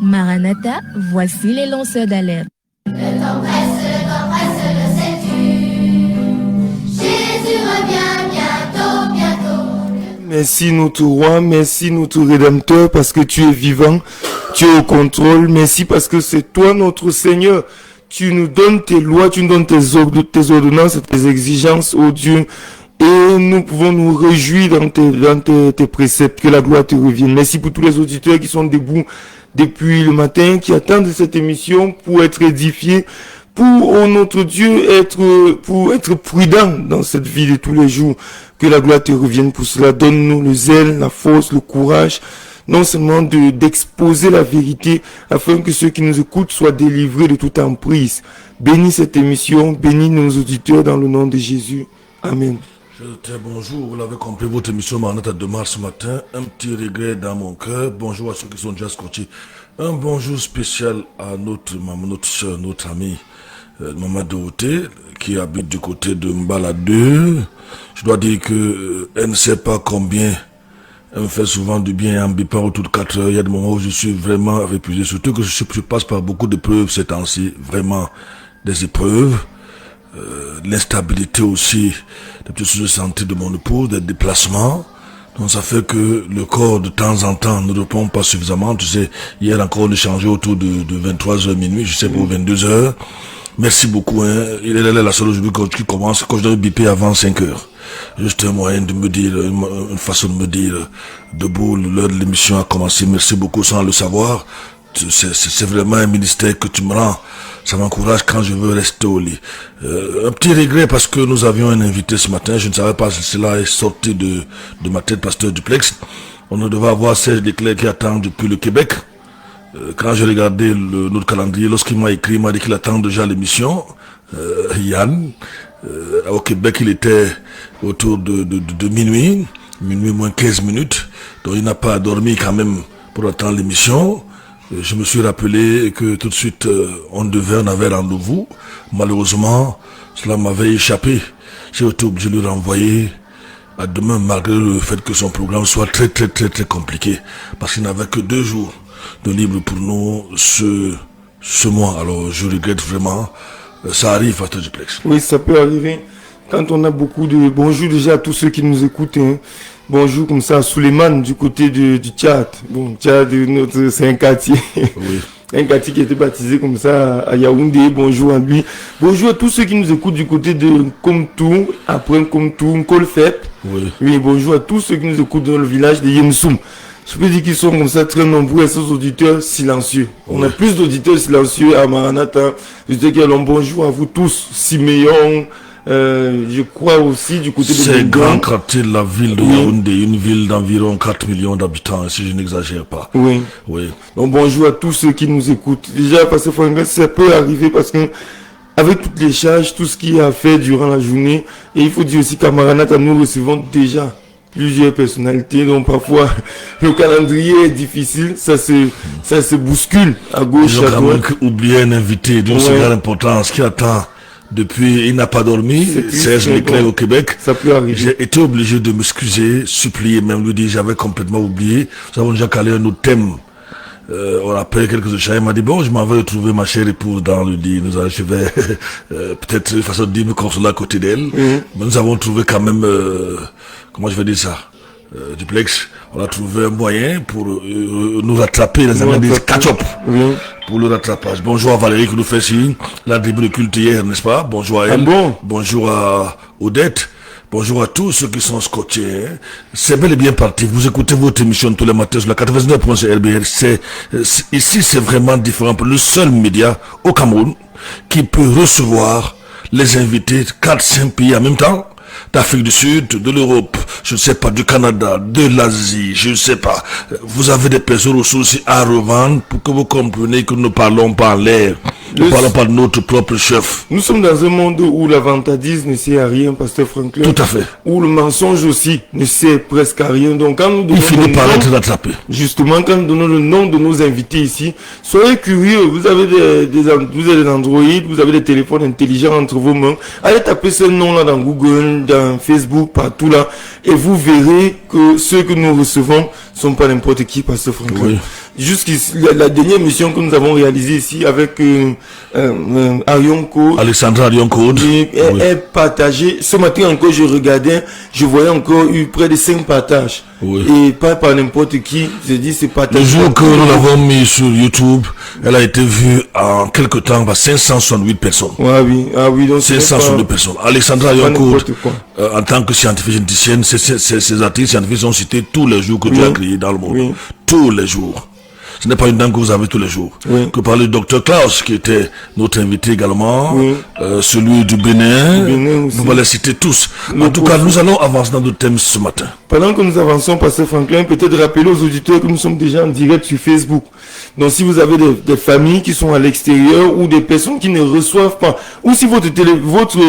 Maranatha, voici les lanceurs d'alerte. Le temps presse, le sais-tu. Jésus revient bientôt. Merci notre roi, merci notre rédempteur parce que tu es vivant, tu es au contrôle. Merci parce que c'est toi notre Seigneur. Tu nous donnes tes lois, tu nous donnes tes ordonnances, tes exigences, oh Dieu. Et nous pouvons nous réjouir dans tes préceptes, que la gloire te revienne. Merci pour tous les auditeurs qui sont debout depuis le matin, qui attendent cette émission pour être édifiés, pour, oh notre Dieu, pour être prudent dans cette vie de tous les jours. Que la gloire te revienne pour cela. Donne-nous le zèle, la force, le courage, non seulement d'exposer la vérité, afin que ceux qui nous écoutent soient délivrés de toute emprise. Bénis cette émission, bénis nos auditeurs dans le nom de Jésus. Amen. Bonjour, vous l'avez compris, votre émission Maranatha de mars ce matin. Un petit regret dans mon cœur. Bonjour à ceux qui sont déjà scotchés. Un bonjour spécial à notre maman, notre soeur, notre amie, maman Dorothée, qui habite du côté de Mbala 2. Je dois dire que elle ne sait pas combien elle me fait souvent du bien en bipant autour de 4 heures. Il y a des moments où je suis vraiment épuisé, surtout que je passe par beaucoup d'épreuves ces temps-ci, vraiment des épreuves. L'instabilité aussi, des petits soucis de santé de mon épouse, des déplacements. Donc ça fait que le corps de temps en temps ne répond pas suffisamment. Tu sais, hier encore on échangeait autour de 23h minuit, je sais pour 22h. Merci beaucoup. Hein. Il est la seule aujourd'hui qui commence, quand je dois biper avant 5h. Juste un moyen de me dire, une façon de me dire, debout, l'heure de l'émission a commencé. Merci beaucoup sans le savoir. C'est vraiment un ministère que tu me rends. Ça m'encourage quand je veux rester au lit. Un petit regret parce que nous avions un invité ce matin. Je ne savais pas si cela est sorti de ma tête, pasteur Duplex. On devait avoir Serge Leclerc qui attend depuis le Québec. Quand j'ai regardé notre calendrier, lorsqu'il m'a écrit, il m'a dit qu'il attend déjà l'émission. Yann, au Québec, il était autour de minuit moins 15 minutes. Donc il n'a pas dormi quand même pour attendre l'émission. Je me suis rappelé que tout de suite, on avait rendez-vous. Malheureusement, cela m'avait échappé. J'ai été obligé de le renvoyer à demain, malgré le fait que son programme soit très compliqué. Parce qu'il n'avait que 2 jours de libre pour nous ce mois. Alors, je regrette vraiment. Ça arrive, Pasteur Duplex. Oui, ça peut arriver. Quand on a beaucoup de... Bonjour déjà à tous ceux qui nous écoutent. Hein. Bonjour comme ça à Suleiman du côté du Tchad. Bon, Tchad, c'est un quartier. Oui. Un quartier qui a été baptisé comme ça à Yaoundé. Bonjour à lui. Bonjour à tous ceux qui nous écoutent du côté de Komtou, après Komtou, Kolfep. Oui. Oui, bonjour à tous ceux qui nous écoutent dans le village de Yensoum. Je peux dire qu'ils sont comme ça très nombreux, ces auditeurs silencieux. Oui. On a plus d'auditeurs silencieux à Maranatha. Je dis qu'ils ont bonjour à vous tous. Siméon, je crois aussi du côté de... C'est grand quartier de la ville de Yaoundé, une ville d'environ 4 millions d'habitants, si je n'exagère pas. Oui. Oui. Donc bonjour à tous ceux qui nous écoutent. Déjà, parce que ça peut arriver parce que avec toutes les charges, tout ce qui est à faire durant la journée, et il faut dire aussi qu'à Maranatha, nous recevons déjà plusieurs personnalités, donc parfois le calendrier est difficile, ça se bouscule à gauche, à droite. J'ai oublié un invité d'une si grande importance qui attend depuis, il n'a pas dormi, Serge Leclerc au Québec. Ça peut arriver. J'ai été obligé de m'excuser, supplier, même lui dire, j'avais complètement oublié. Nous avons déjà calé un autre thème. On a payé quelques échanges. Il m'a dit, bon, je m'en vais retrouver ma chère épouse dans le lit. Je vais, peut-être, de façon de dire, me consoler à côté d'elle. Mais nous avons trouvé quand même, comment je vais dire ça? Duplex, on a trouvé un moyen pour nous rattraper, les Anglais disent catch-up, pour le rattrapage. Bonjour à Valérie qui nous fait signe, la tribune de culte hier, n'est-ce pas? Bonjour à elle, bonjour à Odette, bonjour à tous ceux qui sont scotchés. Hein. C'est bel et bien parti, vous écoutez votre émission tous les matins sur la 89.1 RBR. Ici c'est vraiment différent, le seul média au Cameroun qui peut recevoir les invités 4-5 pays en même temps. D'Afrique du Sud, de l'Europe, je ne sais pas, du Canada, de l'Asie, je ne sais pas. Vous avez des personnes aussi à revendre pour que vous compreniez que nous ne parlons pas en l'air. Nous ne parlons pas de notre propre chef. Nous sommes dans un monde où la vantardise ne sert à rien, Pasteur Franklin. Tout à fait. Où le mensonge aussi ne sert presque à rien. Donc quand nous donnons il finit par être rattrapé. Justement, quand nous donnons le nom de nos invités ici, soyez curieux. Vous avez des Android, vous avez des téléphones intelligents entre vos mains. Allez taper ce nom-là dans Google, dans Facebook, partout là, et vous verrez que ceux que nous recevons sont pas n'importe qui, Pasteur Franklin. Oui. jusqu'ici, la dernière mission que nous avons réalisée ici avec Arionco, Alexandra Arionco, est partagée. Ce matin encore, je regardais, je voyais encore eu près de 5 partages. Oui. Et pas par n'importe qui. J'ai dit c'est partagé. Le jour que nous l'avons mis sur YouTube, elle a été vue en quelque temps par 568 personnes. Ah oui, donc 568 personnes. Alexandra Arionco, en tant que scientifique généticienne, ces articles scientifiques sont cités tous les jours que Dieu a créé dans le monde. Oui. Tous les jours. Ce n'est pas une dame que vous avez tous les jours. Oui. Que par le docteur Klaus, qui était notre invité également, oui. Celui du Bénin, nous allons les citer tous. En tout cas, nous allons avancer dans notre thème ce matin. Pendant que nous avançons, Pasteur Franklin, peut-être rappeler aux auditeurs que nous sommes déjà en direct sur Facebook. Donc si vous avez des familles qui sont à l'extérieur ou des personnes qui ne reçoivent pas, ou si votre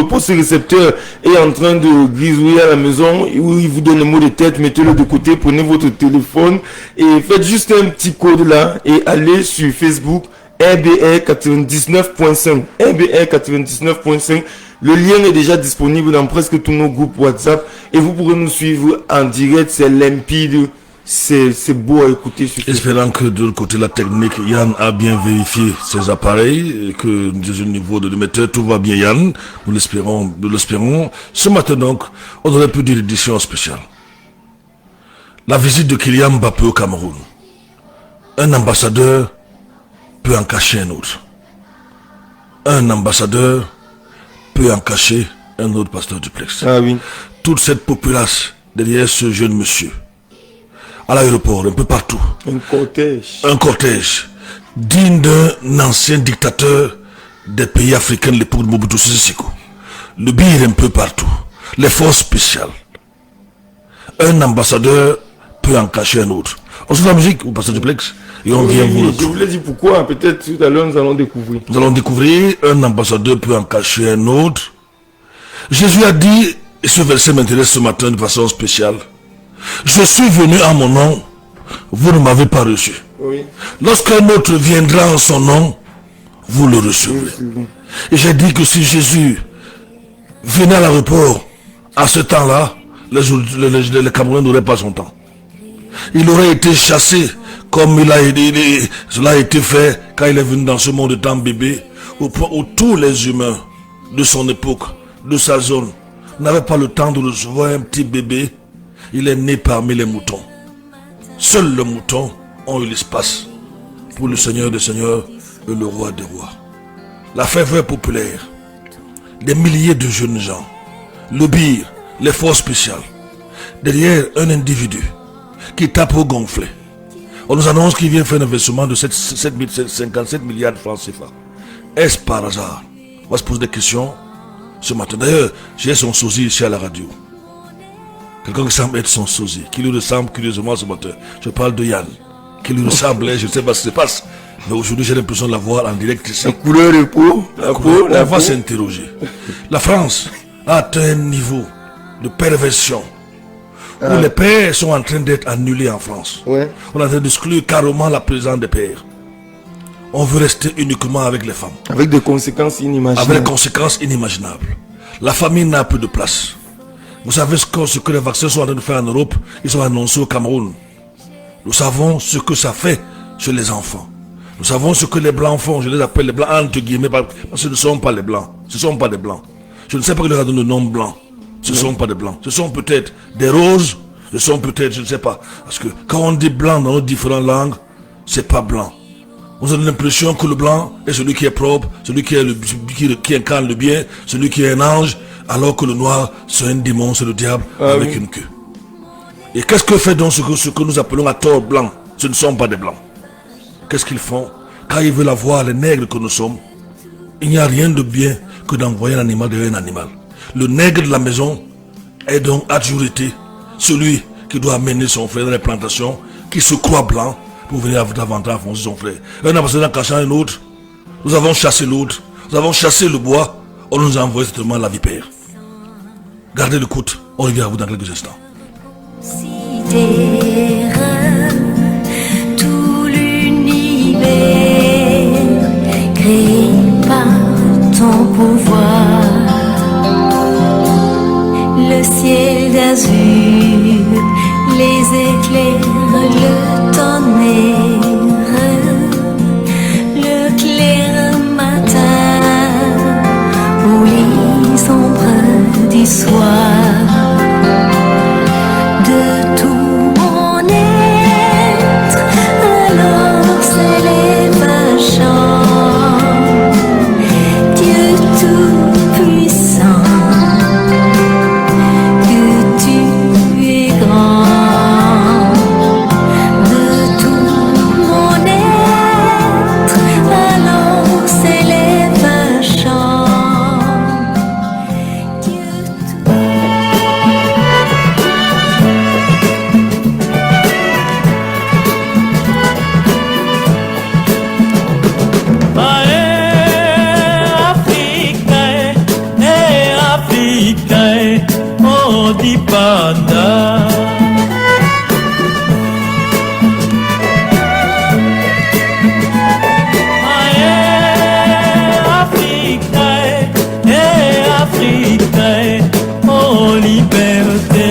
poste récepteur est en train de grisouiller à la maison, ou il vous donne le mot de tête, mettez-le de côté, prenez votre téléphone et faites juste un petit code là et allez sur Facebook RBR 99.5. RBR 99.5. Le lien est déjà disponible dans presque tous nos groupes WhatsApp et vous pourrez nous suivre en direct. C'est limpide, c'est beau à écouter. Espérant que de l'autre côté la technique, Yann a bien vérifié ses appareils et que du niveau de l'émetteur tout va bien, Yann. Nous l'espérons. Ce matin donc, on aurait pu dire édition spéciale. La visite de Kylian Mbappé au Cameroun. Un ambassadeur peut en cacher un autre. Un ambassadeur peut en cacher un autre pasteur duplex. Ah oui. Toute cette populace derrière ce jeune monsieur. À l'aéroport, un peu partout. Un cortège. Digne d'un ancien dictateur des pays africains de l'époque de Mobutu Sese Seko. Le bir un peu partout. Les forces spéciales. Un ambassadeur peut en cacher un autre. On se fait la musique, ou pasteur duplex, et on vient vous. Je voulais dire pourquoi, peut-être tout à l'heure nous allons découvrir. Nous allons découvrir, un ambassadeur peut en cacher un autre. Jésus a dit, et ce verset m'intéresse ce matin de façon spéciale, je suis venu en mon nom, vous ne m'avez pas reçu. Oui. Lorsqu'un autre viendra en son nom, vous le recevrez. Oui. Et j'ai dit que si Jésus venait à l'aéroport, à ce temps-là, le Cameroun n'aurait pas son temps. Il aurait été chassé comme cela a été fait quand il est venu dans ce monde de temps bébé, au point où tous les humains de son époque, de sa zone, n'avaient pas le temps de recevoir un petit bébé. Il est né parmi les moutons. Seuls les moutons ont eu l'espace pour le Seigneur des Seigneurs et le Roi des Rois. La ferveur populaire, des milliers de jeunes gens, le bir, les forces spéciales, derrière un individu qui tape au gonflet. On nous annonce qu'il vient faire un investissement de 57 milliards de francs CFA. Est-ce par hasard? On va se poser des questions ce matin. D'ailleurs, j'ai son sosie ici à la radio. Quelqu'un qui semble être son sosie, qui lui ressemble curieusement ce matin. Je parle de Yann, qui lui ressemble, je ne sais pas ce qui se passe. Mais aujourd'hui, j'ai l'impression de la voir en direct ici. La couleur de peau, on va s'interroger. La France a atteint un niveau de perversion où les pères sont en train d'être annulés en France. Ouais. On est en train d'exclure carrément la présence des pères. On veut rester uniquement avec les femmes. Avec des conséquences inimaginables. Avec des conséquences inimaginables. La famille n'a plus de place. Vous savez ce que les vaccins sont en train de faire en Europe? Ils sont annoncés au Cameroun. Nous savons ce que ça fait chez les enfants. Nous savons ce que les blancs font. Je les appelle les blancs entre guillemets parce que ce ne sont pas les blancs. Ce ne sont pas des blancs. Je ne sais pas qui leur a donné le nom blanc. Ce ne sont pas des blancs. Ce sont peut-être des roses. Ce sont peut-être, je ne sais pas. Parce que quand on dit blanc dans nos différentes langues, c'est pas blanc. Vous avez l'impression que le blanc est celui qui est propre, celui qui incarne le bien, celui qui est un ange, alors que le noir, c'est un démon, c'est le diable avec une queue. Et qu'est-ce que fait donc ce que nous appelons à tort blanc? Ce ne sont pas des blancs. Qu'est-ce qu'ils font? Quand ils veulent avoir les nègres que nous sommes, il n'y a rien de bien que d'envoyer un animal derrière un animal. Le nègre de la maison est donc a toujours été celui qui doit amener son frère dans les plantations, qui se croit blanc pour venir davantage enfoncer son frère. Un ambassadeur cachant un autre, nous avons chassé l'autre, nous avons chassé le bois, on nous a envoyé certainement la vipère. Gardez l'écoute, on revient à vous dans quelques instants. Tout l'univers créé par ton pouvoir, le ciel d'azur, les éclairs, le tonnerre, alors s'élève un chant. Dieu tout-puissant, que tu es grand. De tout mon être, alors s'élève un chant. Dieu tout. Panda Afrique, oh liberté.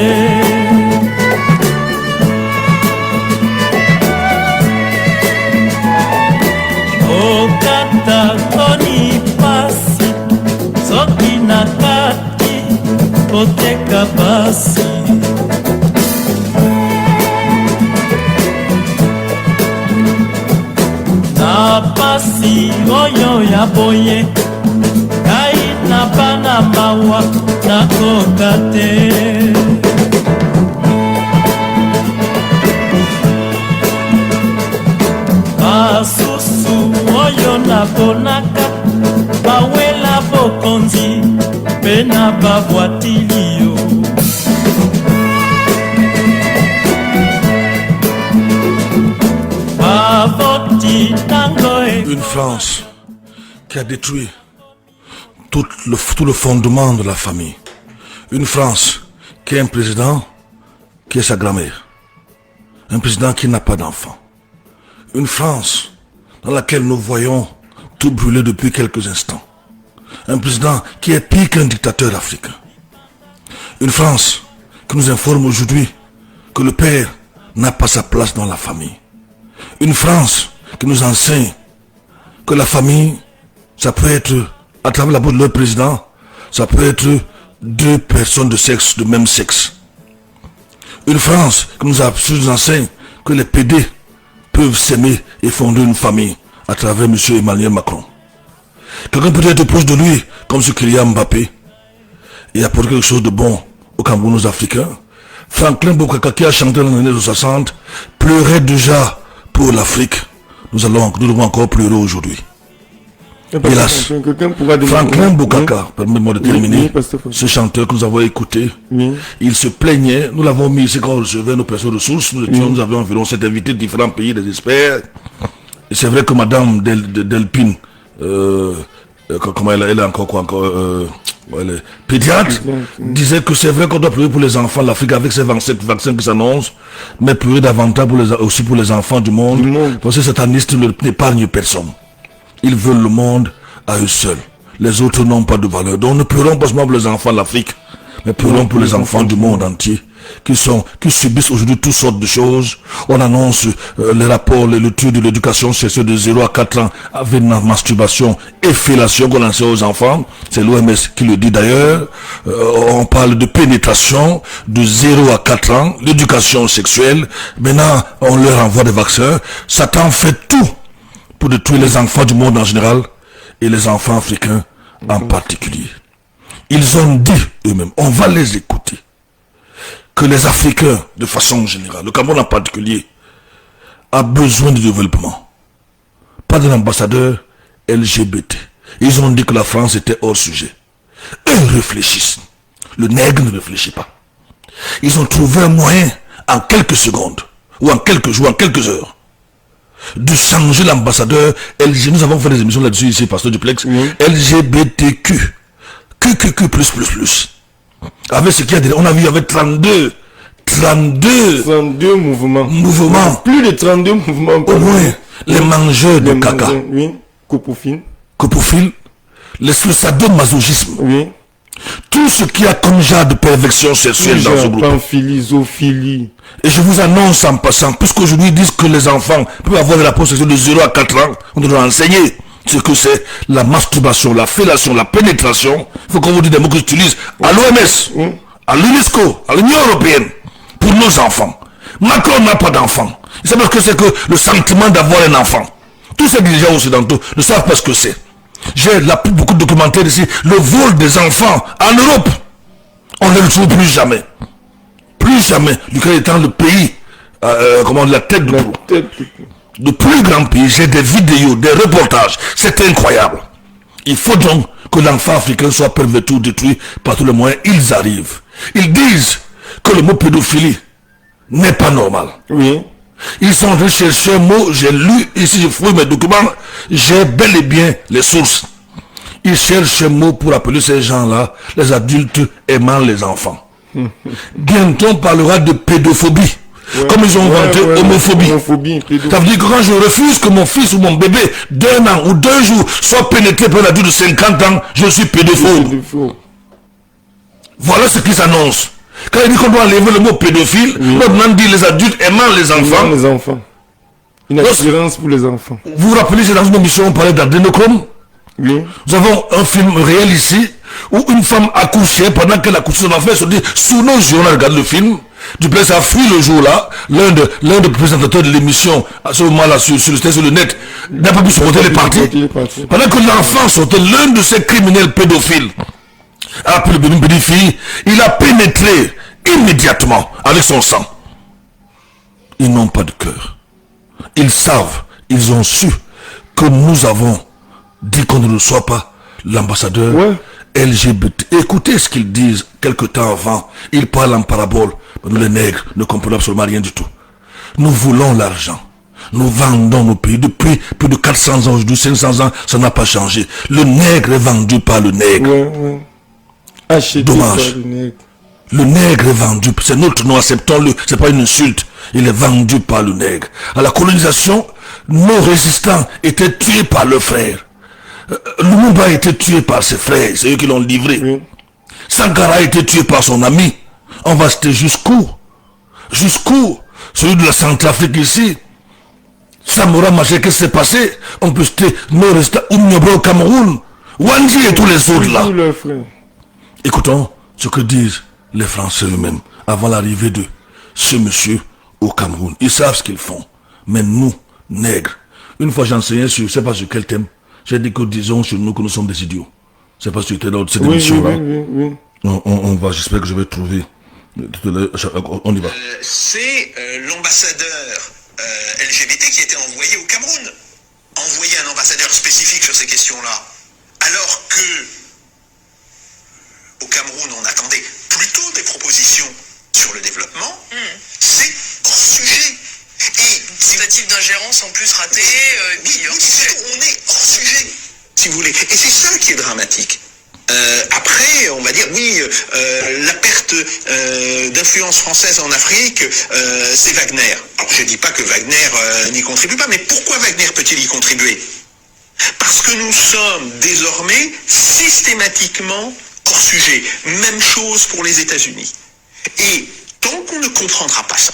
Oh kata toni pasi, soki nakati, oteka pasi. Na pasi oyo ya boye, kai na bana mawa nakoka te. Basusu oyo naponaka, bawela bokonzi, pe na babwatili yo. Une France qui a détruit tout le fondement de la famille. Une France qui a un président qui est sa grand-mère. Un président qui n'a pas d'enfant. Une France dans laquelle nous voyons tout brûler depuis quelques instants. Un président qui est pire qu'un dictateur africain. Une France qui nous informe aujourd'hui que le père n'a pas sa place dans la famille. Une France qui nous enseigne que la famille, ça peut être, à travers la bouche de leur président, ça peut être deux personnes de même sexe. Une France qui nous enseigne que les PD peuvent s'aimer et fonder une famille à travers M. Emmanuel Macron. Quelqu'un peut être proche de lui, comme ce Kylian Mbappé, et apporter quelque chose de bon aux Camerounais aux Africains. Franklin Bokaka, qui a chanté dans les années 60, pleurait déjà pour l'Afrique. Nous devons encore pleurer aujourd'hui. Hélas, Franklin Bokaka, permettez-moi de terminer, ce chanteur que nous avons écouté, il se plaignait, nous l'avons mis ici quand on recevait nos personnes ressources, nous avions environ 7 invités de différents pays, des experts, et c'est vrai que Madame Delpine, comment elle est encore quoi encore, elle est pédiatre, disait que c'est vrai qu'on doit pleurer pour les enfants de l'Afrique avec ces vaccins qui s'annoncent, mais pleurer davantage aussi pour les enfants du monde, parce que ces satanistes n'épargnent personne. Ils veulent le monde à eux seuls. Les autres n'ont pas de valeur. Donc ne pleurons pas seulement pour les enfants de l'Afrique, mais pleurons pour les enfants du monde entier, qui subissent aujourd'hui toutes sortes de choses. On annonce les rapports, les études de l'éducation sexuelle de 0 à 4 ans avec masturbation et fellation qu'on enseigne aux enfants. C'est l'OMS qui le dit d'ailleurs. On parle de pénétration de 0 à 4 ans, l'éducation sexuelle. Maintenant, on leur envoie des vaccins. Satan fait tout pour détruire les enfants du monde en général et les enfants africains en particulier. Ils ont dit eux-mêmes, on va les écouter, que les Africains, de façon générale, le Cameroun en particulier, a besoin de développement. Pas d'un ambassadeur LGBT. Ils ont dit que la France était hors sujet. Eux réfléchissent. Le nègre ne réfléchit pas. Ils ont trouvé un moyen, en quelques secondes, ou en quelques jours, en quelques heures, de changer l'ambassadeur LGBT. Nous avons fait des émissions là-dessus ici, Pasteur Duplex. LGBTQ. QQQ++. Avec ce qu'il y a déjà, on a vu, il y avait 32 mouvements. Plus de 32 mouvements. Au moins, les mangeurs de caca. Oui, copophiles. Le sadomasochisme. Oui. Tout ce qui a comme genre de perversion sexuelle dans ce groupe. Pamphilie, zoophilie. Et je vous annonce en passant, puisqu'aujourd'hui ils disent que les enfants peuvent avoir de la peau sexuelle de 0 à 4 ans, on doit enseigner ce que c'est la masturbation, la fellation, la pénétration. Il faut qu'on vous dise des mots que j'utilise à l'OMS, à l'UNESCO, à l'Union Européenne, pour nos enfants. Macron n'a pas d'enfants. Ils savent que c'est que le sentiment d'avoir un enfant. Tous ces dirigeants occidentaux ne savent pas ce que c'est. J'ai beaucoup de documentaires ici. Le vol des enfants en Europe, on ne le trouve plus jamais. Plus jamais. L'Ukraine étant le pays, la tête de plus grand pays. J'ai des vidéos, des reportages. C'est incroyable. Il faut donc que l'enfant africain soit perverti ou détruit par tous les moyens. Ils arrivent. Ils disent que le mot pédophilie n'est pas normal. Oui. Ils sont allés chercher un mot, j'ai lu, ici je fouille mes documents, j'ai bel et bien les sources. Ils cherchent un mot pour appeler ces gens-là, les adultes aimant les enfants. Bientôt on parlera de pédophobie. Ouais. Comme ils ont inventé homophobie. Ça veut dire que quand je refuse que mon fils ou mon bébé d'1 an ou 2 jours soit pénétré par un adulte de 50 ans, je suis pédophobe. Voilà ce qu'ils annoncent. Quand il dit qu'on doit enlever le mot pédophile, l'autre dit les adultes aimant les enfants. Les enfants. Une assurance pour les enfants. Vous vous rappelez, c'est dans une émission, on parlait d'adénochrome. Oui. Nous avons un film réel ici, où une femme accouchait, pendant qu'elle accouchait son enfant, elle se dit, sous nos yeux, on a regardé le film, Duplessis a fui le jour-là, l'un des présentateurs de l'émission, à ce moment-là, sur le net, n'a pas pu supporter les parties. Pendant que l'enfant sortait, l'un de ces criminels pédophiles, a appelé le bénéfice, il a pénétré immédiatement avec son sang. Ils n'ont pas de cœur. Ils savent, ils ont su que nous avons dit qu'on ne reçoit pas l'ambassadeur LGBT. Écoutez ce qu'ils disent quelque temps avant. Ils parlent en parabole. Nous les nègres ne comprenons absolument rien du tout. Nous voulons l'argent. Nous vendons nos pays depuis plus de 400 ans, aujourd'hui 500 ans, ça n'a pas changé. Le nègre est vendu par le nègre. Dommage. Le nègre est vendu, c'est notre nom, acceptons-le, c'est pas une insulte. Il est vendu par le nègre. À la colonisation, nos résistants étaient tués par leurs frères. Lumumba a été tué par ses frères, c'est eux qui l'ont livré. Sankara a été tué par son ami. On va citer jusqu'où celui de la Centrafrique ici. Samora Machel, qu'est-ce qui s'est passé? On peut citer nos résistants, Oumniobro au Cameroun, Wandi et tous les autres là. Écoutons ce que disent les Français eux-mêmes avant l'arrivée de ce monsieur au Cameroun. Ils savent ce qu'ils font. Mais nous, nègres, une fois j'enseignais sur, je ne sais pas sur quel thème, j'ai dit que disons sur nous que nous sommes des idiots. Je ne sais pas si tu étais dans cette émission-là. Oui. On va, j'espère que je vais trouver. On y va. C'est l'ambassadeur LGBT qui était envoyé au Cameroun. Envoyer un ambassadeur spécifique sur ces questions-là. Alors que au Cameroun, on attendait plutôt des propositions sur le développement, c'est hors sujet. Et tentative d'ingérence en plus ratée, on est hors sujet, si vous voulez. Et c'est ça qui est dramatique. Après, on va dire, la perte d'influence française en Afrique, c'est Wagner. Alors, je ne dis pas que Wagner n'y contribue pas, mais pourquoi Wagner peut-il y contribuer? Parce que nous sommes désormais systématiquement hors sujet. Même chose pour les États-Unis. Et tant qu'on ne comprendra pas ça,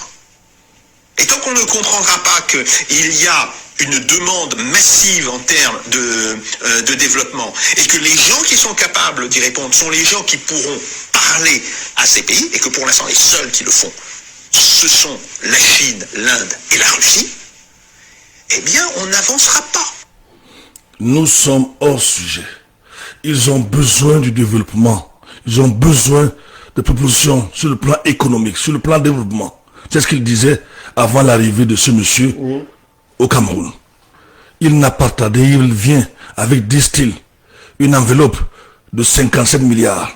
et tant qu'on ne comprendra pas qu'il y a une demande massive en termes de développement, et que les gens qui sont capables d'y répondre sont les gens qui pourront parler à ces pays, et que pour l'instant les seuls qui le font, ce sont la Chine, l'Inde et la Russie, eh bien on n'avancera pas. Nous sommes hors sujet. Ils ont besoin du développement. Ils ont besoin de propositions sur le plan économique, sur le plan développement. C'est ce qu'il disait avant l'arrivée de ce monsieur au Cameroun. Il n'a pas tardé, il vient avec, disent-ils, une enveloppe de 57 milliards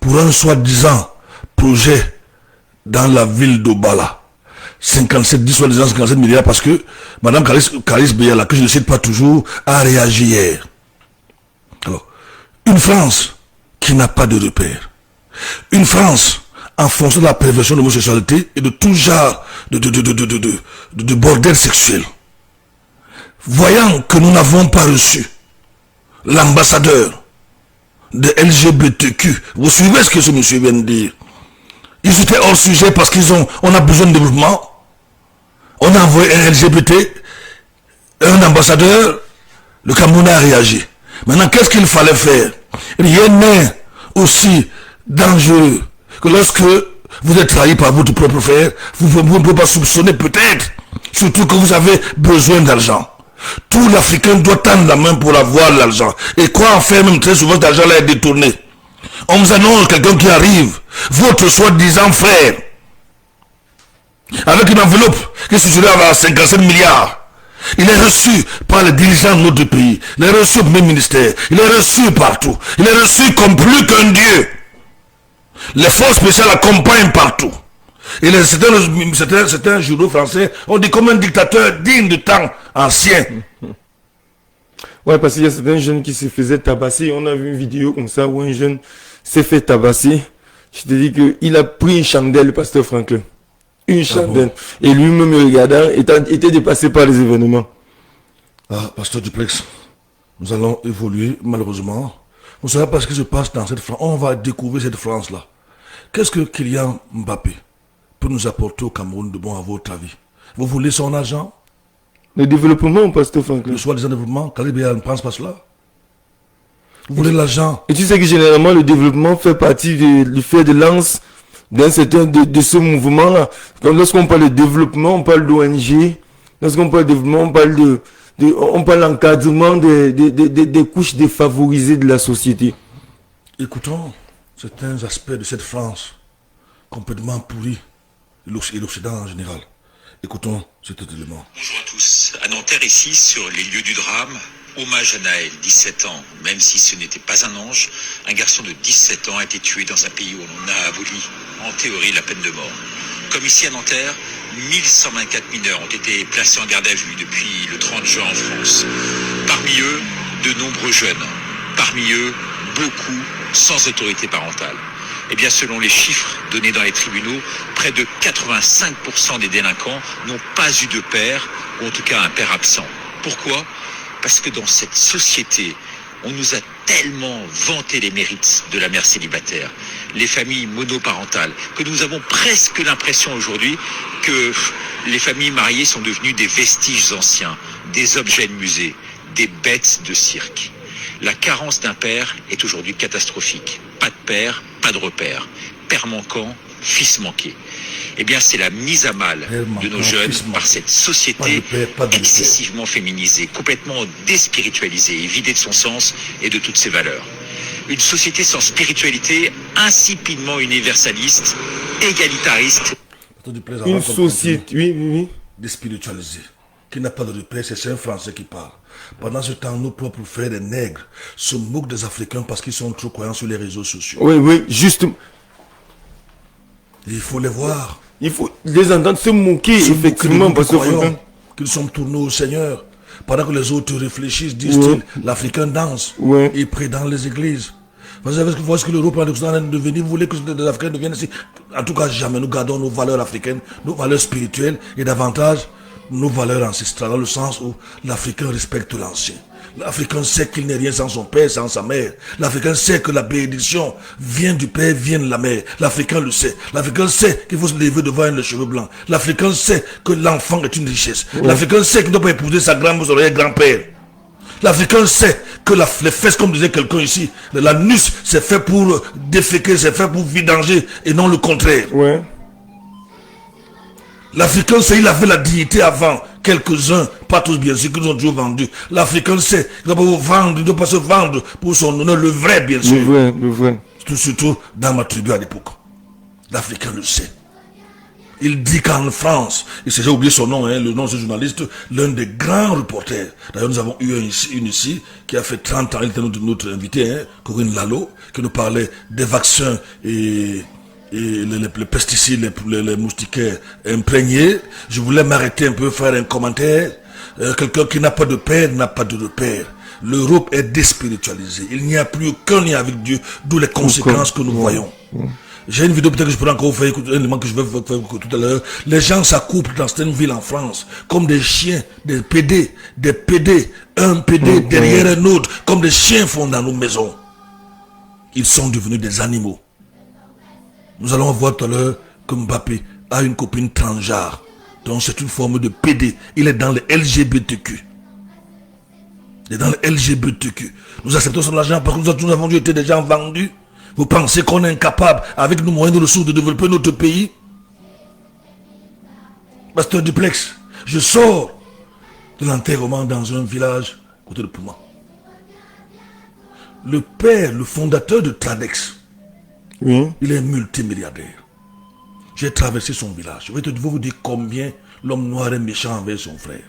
pour un soi-disant projet dans la ville d'Obala. 57 milliards parce que Madame Caris Beyala, que je ne cite pas toujours, a réagi hier. Alors, une France qui n'a pas de repères. Une France en fonction de la perversion de l'homosexualité et de tout genre de bordel sexuel. Voyant que nous n'avons pas reçu l'ambassadeur de LGBTQ, vous suivez ce que ce monsieur vient de dire. Ils étaient hors sujet parce on a besoin de développement. On a envoyé un LGBT, un ambassadeur, le Cameroun a réagi. Maintenant, qu'est-ce qu'il fallait faire? Rien n'est aussi dangereux que lorsque vous êtes trahi par votre propre frère, vous ne pouvez pas soupçonner peut-être Surtout que vous avez besoin d'argent. Tout l'Africain doit tendre la main pour avoir l'argent. Et quoi en faire, même très souvent, cet argent-là est détourné. On vous annonce quelqu'un qui arrive, votre soi-disant frère, avec une enveloppe qui se situe à 57 milliards. Il est reçu par les dirigeants de notre pays. Il est reçu au premier ministère. Il est reçu partout. Il est reçu comme plus qu'un dieu. Les forces spéciales l'accompagnent partout. Et certains journaux français ont dit comme un dictateur digne de temps ancien. Ouais, parce qu'il y a certains jeunes qui se faisaient tabasser. On a vu une vidéo comme ça où un jeune s'est fait tabasser. Je te dis qu'il a pris une chandelle, le pasteur Franklin. Une chandelle. Bon. Et lui-même, regardant, était dépassé par les événements. Ah, pasteur Duplex, nous allons évoluer, malheureusement. On ne saura pas ce qui se passe dans cette France. On va découvrir cette France-là. Qu'est-ce que Kylian Mbappé peut nous apporter au Cameroun de bon à votre avis? Vous voulez son argent? Le développement, pasteur Franklin. Le soi-disant développement, Calibéa ne pense pas cela. Vous voulez l'argent? Et tu sais que généralement, le développement fait partie du fer de lance d'un certain de ce mouvement-là. Lorsqu'on parle de développement, on parle d'ONG. Lorsqu'on parle de développement, on parle d'encadrement des couches défavorisées de la société. Écoutons certains aspects de cette France complètement pourrie, et l'Occident en général. Écoutons cet élément. Bonjour à tous. À Nanterre, ici, sur les lieux du drame, hommage à Naël, 17 ans. Même si ce n'était pas un ange, un garçon de 17 ans a été tué dans un pays où l'on a aboli, en théorie, la peine de mort. Comme ici à Nanterre, 1124 mineurs ont été placés en garde à vue depuis le 30 juin en France. Parmi eux, de nombreux jeunes. Parmi eux, beaucoup sans autorité parentale. Eh bien, selon les chiffres donnés dans les tribunaux, près de 85% des délinquants n'ont pas eu de père, ou en tout cas un père absent. Pourquoi ? Parce que dans cette société, on nous a tellement vanté les mérites de la mère célibataire, les familles monoparentales, que nous avons presque l'impression aujourd'hui que les familles mariées sont devenues des vestiges anciens, des objets de musée, des bêtes de cirque. La carence d'un père est aujourd'hui catastrophique. Pas de père, pas de repère. Père manquant, fils manqué. Eh bien, c'est la mise à mal de nos jeunes par cette société excessivement féminisée, complètement déspiritualisée et vidée de son sens et de toutes ses valeurs. Une société sans spiritualité, insipidement universaliste, égalitariste. Une société, oui. Déspiritualisée, qui n'a pas de repère, c'est un Français qui parle. Pendant ce temps, nos propres frères, les nègres, se moquent des Africains parce qu'ils sont trop croyants sur les réseaux sociaux. Oui, justement. Il faut les voir. Il faut les entendre se moquer, effectivement, parce que qu'ils sont tournés au Seigneur. Pendant que les autres réfléchissent, disent-ils, l'Africain danse. Il prie dans les églises. Vous savez ce que l'Europe est en train de devenir? Vous voulez que les Africains deviennent ici? En tout cas, jamais nous gardons nos valeurs africaines, nos valeurs spirituelles et davantage nos valeurs ancestrales, dans le sens où l'Africain respecte l'ancien. L'Africain sait qu'il n'est rien sans son père, sans sa mère. L'Africain sait que la bénédiction vient du père, vient de la mère. L'Africain le sait. L'Africain sait qu'il faut se lever devant les cheveux blancs. L'Africain sait que l'enfant est une richesse. L'Africain sait qu'il ne doit pas épouser sa grand-père. L'Africain sait que les fesses, comme disait quelqu'un ici, l'anus, c'est fait pour déféquer, c'est fait pour vidanger et non le contraire. L'Africain sait qu'il avait la dignité avant. Quelques-uns, pas tous bien sûr, qu'ils ont toujours vendu. L'Africain sait qu'il ne doit pas vous vendre, il ne doit pas se vendre pour son honneur, le vrai bien sûr. Le vrai. Surtout dans ma tribu à l'époque. L'Africain le sait. Il dit qu'en France, et j'ai oublié son nom, le nom de ce journaliste, l'un des grands reporters. D'ailleurs, nous avons eu une ici qui a fait 30 ans, elle était notre invité, Corinne Lalo, qui nous parlait des vaccins et les pesticides, les moustiquaires imprégnés. Je voulais m'arrêter un peu, faire un commentaire. Quelqu'un qui n'a pas de père n'a pas de repère. L'Europe est déspiritualisée. Il n'y a plus aucun lien avec Dieu, d'où les conséquences que nous voyons. J'ai une vidéo peut-être que je pourrais encore vous faire écouter, un élément que je vais vous faire écouter tout à l'heure. Les gens s'accouplent dans certaines villes en France, comme des chiens, des PD, un PD derrière un autre, comme des chiens font dans nos maisons. Ils sont devenus des animaux. Nous allons voir tout à l'heure que Mbappé a une copine transgenre. Donc c'est une forme de PD. Il est dans le LGBTQ. Il est dans le LGBTQ. Nous acceptons son argent parce que nous avons été des gens vendus. Vous pensez qu'on est incapable, avec nos moyens de ressources, de développer notre pays? Pasteur Duplex, Je sors de l'enterrement dans un village à côté de Pouma. Le père, le fondateur de Tradex, Oui. il est multimilliardaire. J'ai traversé son village. Je vais vous dire combien l'homme noir est méchant envers son frère.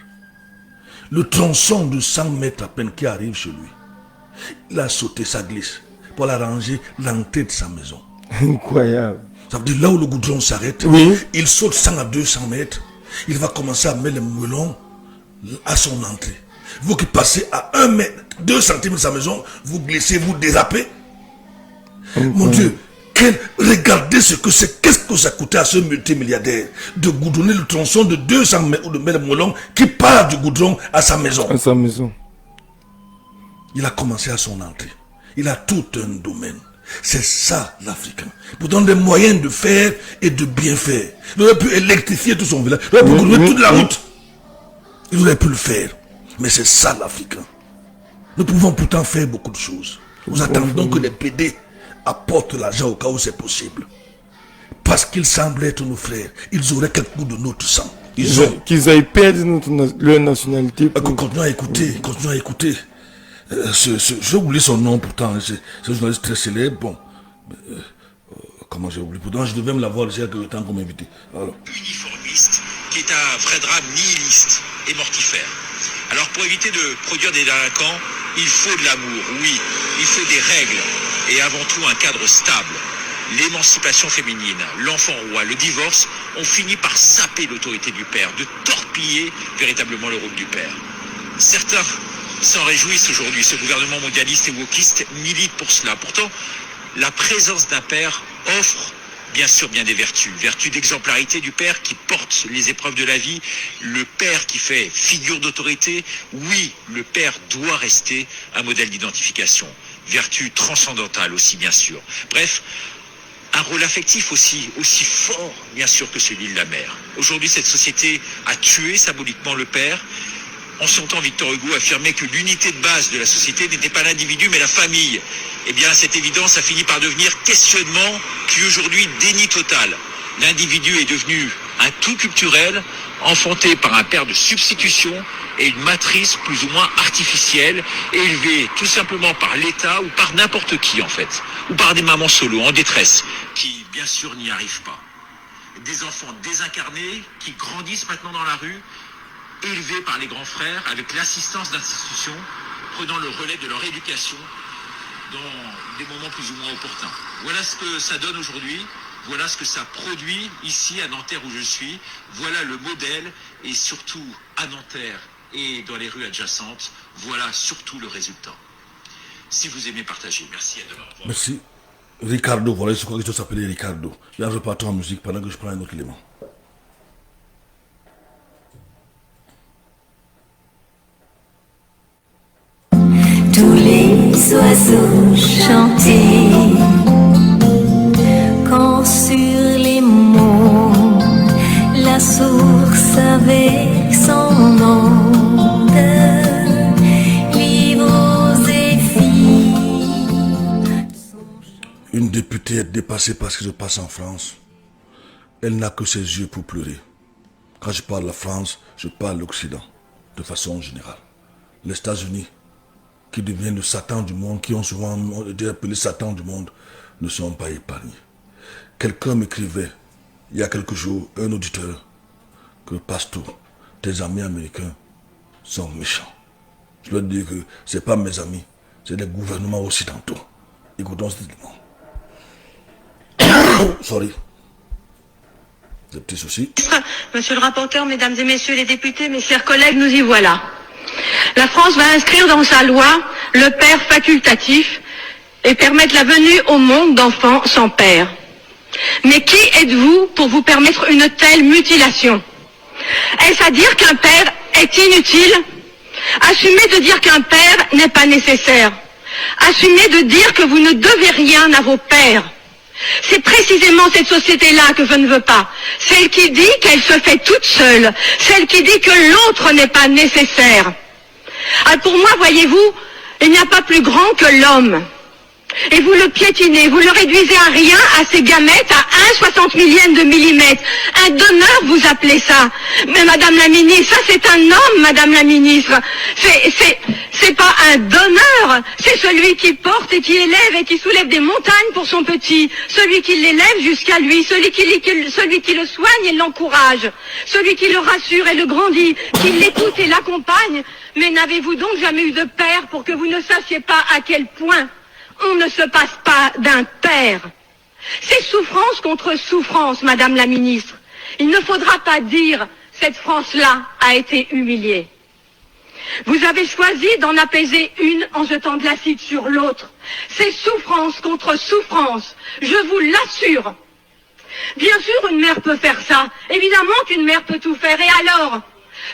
Le tronçon de 100 mètres à peine qui arrive chez lui, il a sauté sa glisse pour arranger l'entrée de sa maison. Incroyable. Ça veut dire là où le goudron s'arrête, Oui. il saute 100 à 200 mètres. Il va commencer à mettre les moellons à son entrée. Vous qui passez à 1 mètre, 2 centimètres de sa maison, vous glissez, vous dérapez. Mon Dieu, regardez ce que c'est. Qu'est-ce que ça coûtait à ce multimilliardaire de goudronner le tronçon de 200 mètres ou de mettre le moellon qui part du goudron à sa maison. À sa maison. Il a commencé à son entrée. Il a tout un domaine. C'est ça l'Africain. Pour donner des moyens de faire et de bien faire. Il aurait pu électrifier tout son village. Il aurait pu goudronner toute la route. Il aurait pu le faire. Mais c'est ça l'Africain. Nous pouvons pourtant faire beaucoup de choses. Nous attendons que les PD apportent l'argent au cas où c'est possible. Parce qu'ils semblent être nos frères. Ils auraient quelques goûts de notre sang. Qu'ils aillent perdre leur nationalité. Continuons à écouter. Continuons à écouter. J'ai oublié son nom pourtant, c'est un journaliste très célèbre. Bon, comment j'ai oublié? Pourtant, je devais me l'avoir il y a quelque temps comme invité. Alors. Uniformiste, qui est un vrai drame nihiliste et mortifère. Alors pour éviter de produire des délinquants, il faut de l'amour, oui, il faut des règles et avant tout un cadre stable. L'émancipation féminine, l'enfant roi, le divorce ont fini par saper l'autorité du père, de torpiller véritablement le rôle du père. Certains s'en réjouissent aujourd'hui. Ce gouvernement mondialiste et wokiste milite pour cela. Pourtant, la présence d'un père offre bien sûr bien des vertus. Vertus d'exemplarité du père qui porte les épreuves de la vie. Le père qui fait figure d'autorité. Oui, le père doit rester un modèle d'identification. Vertu transcendantale aussi, bien sûr. Bref, un rôle affectif aussi fort, bien sûr, que celui de la mère. Aujourd'hui, cette société a tué symboliquement le père. En son temps, Victor Hugo affirmait que l'unité de base de la société n'était pas l'individu, mais la famille. Eh bien, cette évidence a fini par devenir questionnement, puis aujourd'hui déni total. L'individu est devenu un tout culturel, enfanté par un père de substitution et une matrice plus ou moins artificielle, élevée tout simplement par l'État ou par n'importe qui en fait, ou par des mamans solo en détresse, qui bien sûr n'y arrivent pas. Des enfants désincarnés qui grandissent maintenant dans la rue, élevés par les grands frères avec l'assistance d'institutions, prenant le relais de leur éducation dans des moments plus ou moins opportuns. Voilà ce que ça donne aujourd'hui, voilà ce que ça produit ici à Nanterre où je suis, voilà le modèle et surtout à Nanterre et dans les rues adjacentes, voilà surtout le résultat. Si vous aimez partager, merci, à demain. Merci. Ricardo, voilà, je crois que je s'appelait Ricardo. Là, je repars en musique pendant que je prends un autre élément. Tous les oiseaux chantaient quand sur les monts la source avec son onde livres et filles. Une députée est dépassée par ce qui se passe en France. Elle n'a que ses yeux pour pleurer. Quand je parle de la France, je parle de l'Occident, de façon générale. Les États-Unis, qui deviennent le Satan du monde, qui ont souvent été appelés Satan du monde, ne sont pas épargnés. Quelqu'un m'écrivait, il y a quelques jours, un auditeur, que Pasteur, tes amis américains sont méchants. Je leur dis que ce n'est pas mes amis, c'est des gouvernements occidentaux. Écoutons cet élément. Sorry. Des petits soucis. Monsieur le rapporteur, mesdames et messieurs les députés, mes chers collègues, nous y voilà. La France va inscrire dans sa loi le père facultatif et permettre la venue au monde d'enfants sans père. Mais qui êtes-vous pour vous permettre une telle mutilation? Est-ce à dire qu'un père est inutile? Assumez de dire qu'un père n'est pas nécessaire. Assumez de dire que vous ne devez rien à vos pères. C'est précisément cette société-là que je ne veux pas. Celle qui dit qu'elle se fait toute seule. Celle qui dit que l'autre n'est pas nécessaire. Alors pour moi, voyez-vous, il n'y a pas plus grand que l'homme. Et vous le piétinez, vous le réduisez à rien, à ces gamètes, à 1/60 millième de millimètre. Un donneur, vous appelez ça. Mais Madame la Ministre, ça c'est un homme, Madame la Ministre. C'est pas un donneur, c'est celui qui porte et qui élève et qui soulève des montagnes pour son petit. Celui qui l'élève jusqu'à lui, celui qui le soigne et l'encourage. Celui qui le rassure et le grandit, qui l'écoute et l'accompagne. Mais n'avez-vous donc jamais eu de père pour que vous ne sachiez pas à quel point on ne se passe pas d'un père? C'est souffrance contre souffrance, Madame la Ministre. Il ne faudra pas dire « cette France-là a été humiliée ». Vous avez choisi d'en apaiser une en jetant de l'acide sur l'autre. C'est souffrance contre souffrance, je vous l'assure. Bien sûr, une mère peut faire ça. Évidemment qu'une mère peut tout faire. Et alors ?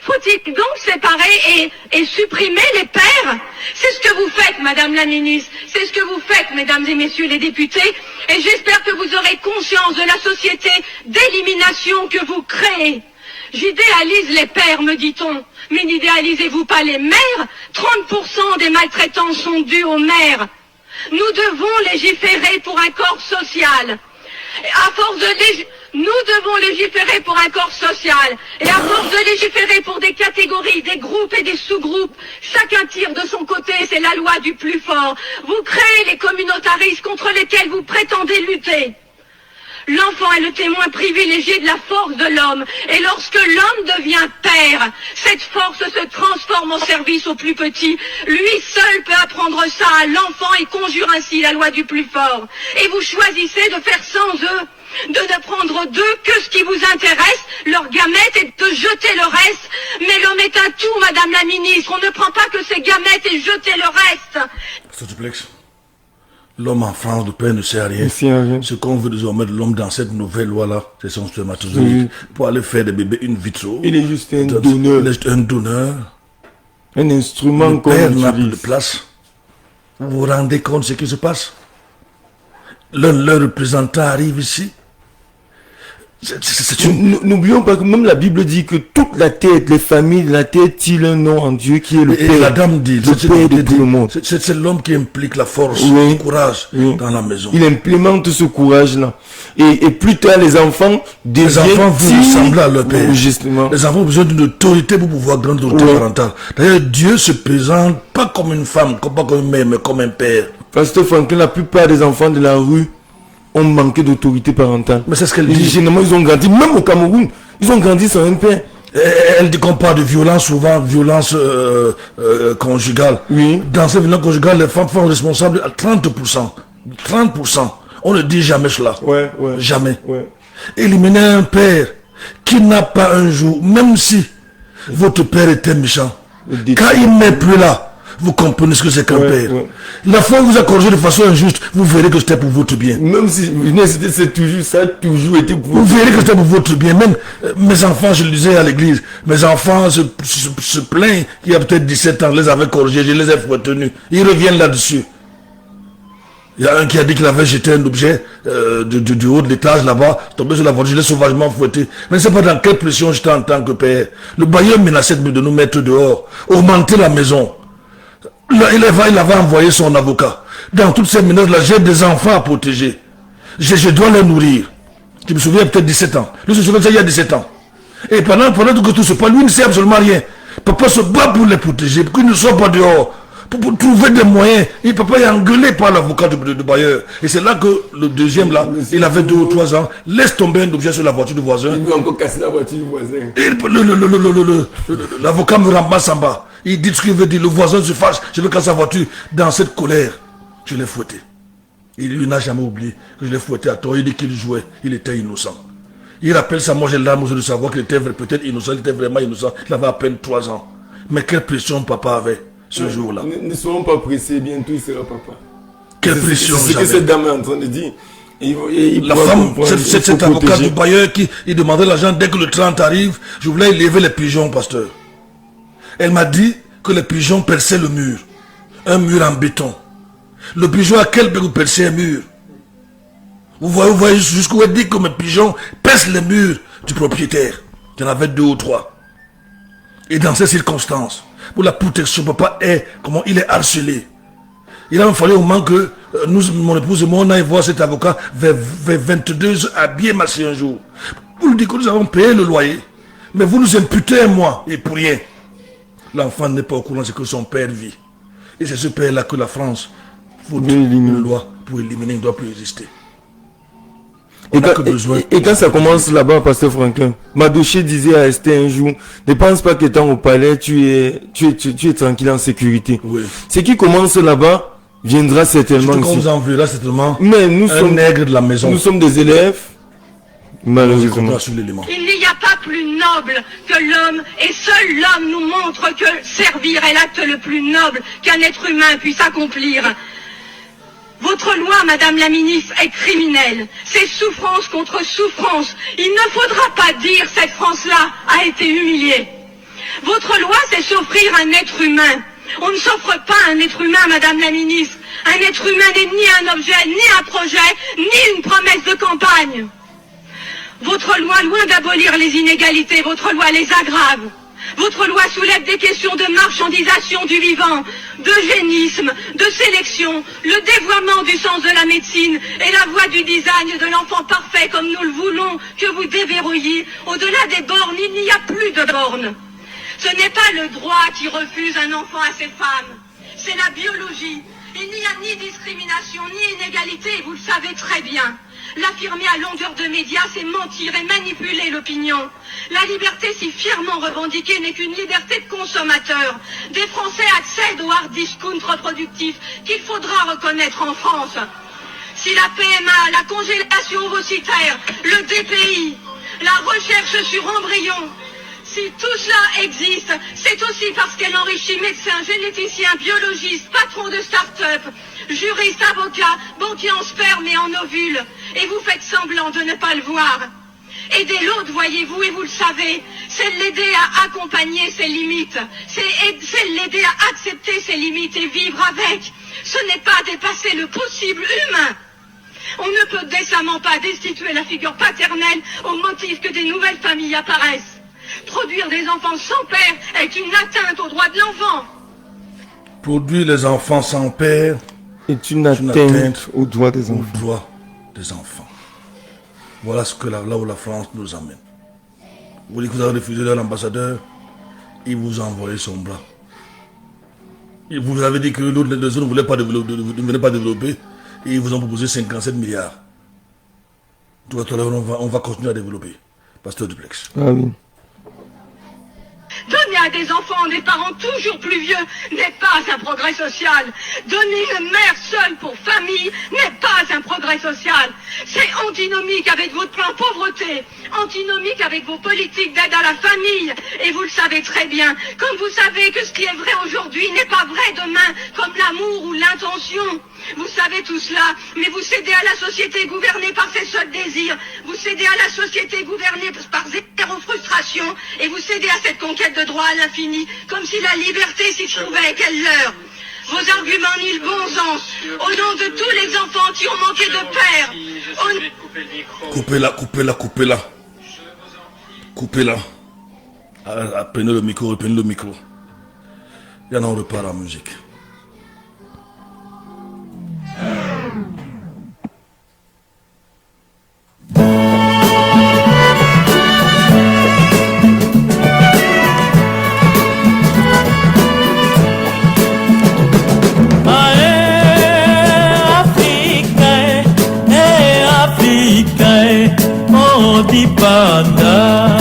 Faut-il donc séparer et supprimer les pères? C'est ce que vous faites, Madame la Ministre. C'est ce que vous faites, Mesdames et Messieurs les députés. Et j'espère que vous aurez conscience de la société d'élimination que vous créez. J'idéalise les pères, me dit-on. Mais n'idéalisez-vous pas les mères? 30% des maltraitances sont dues aux mères. Nous devons légiférer pour un corps social. À force de nous devons légiférer pour un corps social. Et à force de légiférer pour des catégories, des groupes et des sous-groupes, chacun tire de son côté, c'est la loi du plus fort. Vous créez les communautarismes contre lesquels vous prétendez lutter. L'enfant est le témoin privilégié de la force de l'homme. Et lorsque l'homme devient père, cette force se transforme en service aux plus petits. Lui seul peut apprendre ça à l'enfant et conjure ainsi la loi du plus fort. Et vous choisissez de faire sans eux, de ne prendre d'eux que ce qui vous intéresse, leur gamète, et de jeter le reste. Mais l'homme est un tout, Madame la Ministre. On ne prend pas que ses gamètes et jeter le reste. S'il te plaît. L'homme en France, le père ne sert à rien. Ce qu'on veut désormais de l'homme dans cette nouvelle loi-là, c'est son spermatozoïde. Pour aller faire des bébés in vitro. Il est juste un donneur. Il est un donneur. Un instrument qu'on utilise. Le père n'a plus de place. Vous vous rendez compte de ce qui se passe? L'un de leurs représentants arrive ici. N'oublions pas que même la Bible dit que toute la tête, les familles de la tête, il a un nom en Dieu qui est le Père. Et la dame dit, le Père de tout le monde. C'est l'homme qui implique la force, le courage dans la maison. Il implémente ce courage-là. Et plus tard, les enfants deviennent... Les enfants vont ressembler à leur père. Justement. Les enfants ont besoin d'une autorité pour pouvoir grandir l'autorité parentale. D'ailleurs, Dieu se présente pas comme une femme, pas comme une mère, mais comme un père. Pasteur Franklin, la plupart des enfants de la rue ont manqué d'autorité parentale. Mais c'est ce qu'elle dit. Généralement, ils ont grandi, même au Cameroun, ils ont grandi sans un père. Elle dit qu'on parle de violence, souvent violence conjugale. Oui. Dans cette violence conjugale, les femmes sont responsables à 30%. 30%. On ne dit jamais cela. Ouais. Jamais. Ouais. Éliminer un père qui n'a pas un jour, même si votre père était méchant, quand il n'est plus là, vous comprenez ce que c'est qu'un père. Ouais. La fois où vous a corrigé de façon injuste, vous verrez que c'était pour votre bien. Même si c'est toujours ça, toujours été pour vous verrez que c'était pour votre bien. Même mes enfants, je le disais à l'église, mes enfants se plaignent qu'il y a peut-être 17 ans, je les avais corrigés, je les ai retenus. Ils reviennent là-dessus. Il y a un qui a dit qu'il avait jeté un objet du haut de l'étage là-bas, tombé sur la voiture, je l'ai sauvagement fouetté. Mais ne sais pas dans quelle pression j'étais en tant que père. Le bailleur menaçait de nous mettre dehors, augmenter la maison. Il avait envoyé son avocat. Dans toutes ces menaces-là, j'ai des enfants à protéger. Je dois les nourrir. Je me souviens peut-être 17 ans. Lui se souvient de ça il y a 17 ans. Et pendant que tout se passe, lui ne sait absolument rien. Papa se bat pour les protéger, pour qu'ils ne soient pas dehors. Pour trouver des moyens. Et papa est engueulé par l'avocat du bailleur. Et c'est là que le deuxième là, il avait 2 ou 3 ans, laisse tomber un objet sur la voiture du voisin. Il veut encore casser la voiture du voisin. Et l'avocat me ramasse en bas. Il dit ce qu'il veut dire, le voisin se fâche, je veux casser sa voiture. Dans cette colère, je l'ai fouetté. Il n'a jamais oublié que je l'ai fouetté à tort. Il dit qu'il jouait, il était innocent. Il rappelle ça, moi j'ai l'arme de savoir qu'il était peut-être innocent, il était vraiment innocent. Il avait à peine 3 ans. Mais quelle pression papa avait ce jour-là. Ne soyons pas pressés, bientôt il sera papa. Quelle pression c'est ce que cette dame est en train de dire. La femme, c'est cet avocat du bailleur qui il demandait l'argent dès que le 30 arrive. Je voulais élever les pigeons, pasteur. Elle m'a dit que les pigeons perçaient le mur. Un mur en béton. Le pigeon, à quel point vous percez un mur? Vous voyez jusqu'où elle dit que mes pigeons percent les murs du propriétaire. Il y en avait 2 ou 3. Et dans ces circonstances, pour la protection, papa il est harcelé. Il a fallu au moment que Nous, mon épouse et moi, on a voir cet avocat vers 22 heures, habillé marcher un jour. Vous nous dites que nous avons payé le loyer. Mais vous nous imputez, moi, et pour rien. L'enfant n'est pas au courant de ce que son père vit. Et c'est ce père-là que la France faut une loi pour éliminer, il ne doit plus exister. Et quand ça commence là-bas, Pasteur Franklin, Madouché disait à Esther un jour, ne pense pas qu'étant au palais, tu es tranquille en sécurité. Oui. Ce qui commence là-bas viendra certainement ici. Vous en là, certainement. Mais nous sommes nègre de la maison. Nous sommes des élèves. Malheureusement. Il n'y a pas plus noble que l'homme, et seul l'homme nous montre que servir est l'acte le plus noble qu'un être humain puisse accomplir. Votre loi, Madame la Ministre, est criminelle. C'est souffrance contre souffrance. Il ne faudra pas dire cette France-là a été humiliée. Votre loi, c'est s'offrir un être humain. On ne s'offre pas un être humain, Madame la Ministre. Un être humain n'est ni un objet, ni un projet, ni une promesse de campagne. Votre loi, loin d'abolir les inégalités, votre loi les aggrave. Votre loi soulève des questions de marchandisation du vivant, d'eugénisme, de sélection, le dévoiement du sens de la médecine et la voie du design de l'enfant parfait comme nous le voulons que vous déverrouilliez. Au-delà des bornes, il n'y a plus de bornes. Ce n'est pas le droit qui refuse un enfant à ses femmes, c'est la biologie. Il n'y a ni discrimination, ni inégalité, et vous le savez très bien. L'affirmer à longueur de médias, c'est mentir et manipuler l'opinion. La liberté si fièrement revendiquée n'est qu'une liberté de consommateur. Des Français accèdent au hard discount reproductif qu'il faudra reconnaître en France. Si la PMA, la congélation ovocytaire, le DPI, la recherche sur embryons, si tout cela existe, c'est aussi parce qu'elle enrichit médecins, généticiens, biologistes, patrons de start-up, juristes, avocats, banquiers en sperme et en ovules. Et vous faites semblant de ne pas le voir. Aider l'autre, voyez-vous, et vous le savez, c'est l'aider à accompagner ses limites. C'est l'aider à accepter ses limites et vivre avec. Ce n'est pas dépasser le possible humain. On ne peut décemment pas destituer la figure paternelle au motif que des nouvelles familles apparaissent. Produire des enfants sans père est une atteinte aux droits de l'enfant. Produire les enfants sans père est une atteinte aux droits des enfants. Voilà ce que là où la France nous emmène. Vous voulez que vous avez refusé l'ambassadeur, il vous a envoyé son bras. Et vous avez dit que l'autre, les autres ne voulaient pas développer, et ils vous ont proposé 57 milliards. Tout à l'heure, on va continuer à développer. Pasteur Duplex. Ah oui. Donner à des enfants des parents toujours plus vieux n'est pas un progrès social. Donner une mère seule pour famille n'est pas un progrès social. C'est antinomique avec votre plan pauvreté, antinomique avec vos politiques d'aide à la famille. Et vous le savez très bien, comme vous savez que ce qui est vrai aujourd'hui n'est pas vrai demain, comme l'amour ou l'intention. Vous savez tout cela, mais vous cédez à la société gouvernée par ses seuls désirs. Vous cédez à la société gouvernée par zéro frustration. Et vous cédez à cette conquête de droit à l'infini, comme si la liberté s'y trouvait, quelle l'heure. Vos arguments nient le bon sens. Au nom de tous les enfants qui ont manqué de père. Coupez-la. Coupez-la. Prenez le micro, reprenez le micro. Et on repart en musique. Dipanda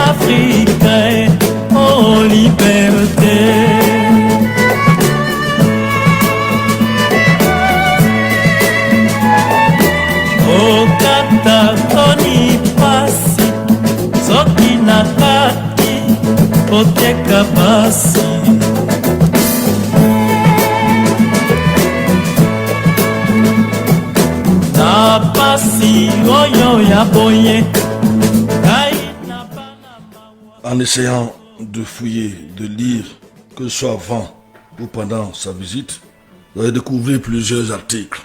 Afrique, oh liberté. Oh kata toni pasi, soki nakati oteka pasi. Na pasi oyo ya boye. En essayant de fouiller, de lire, que ce soit avant ou pendant sa visite, vous allez découvrir plusieurs articles.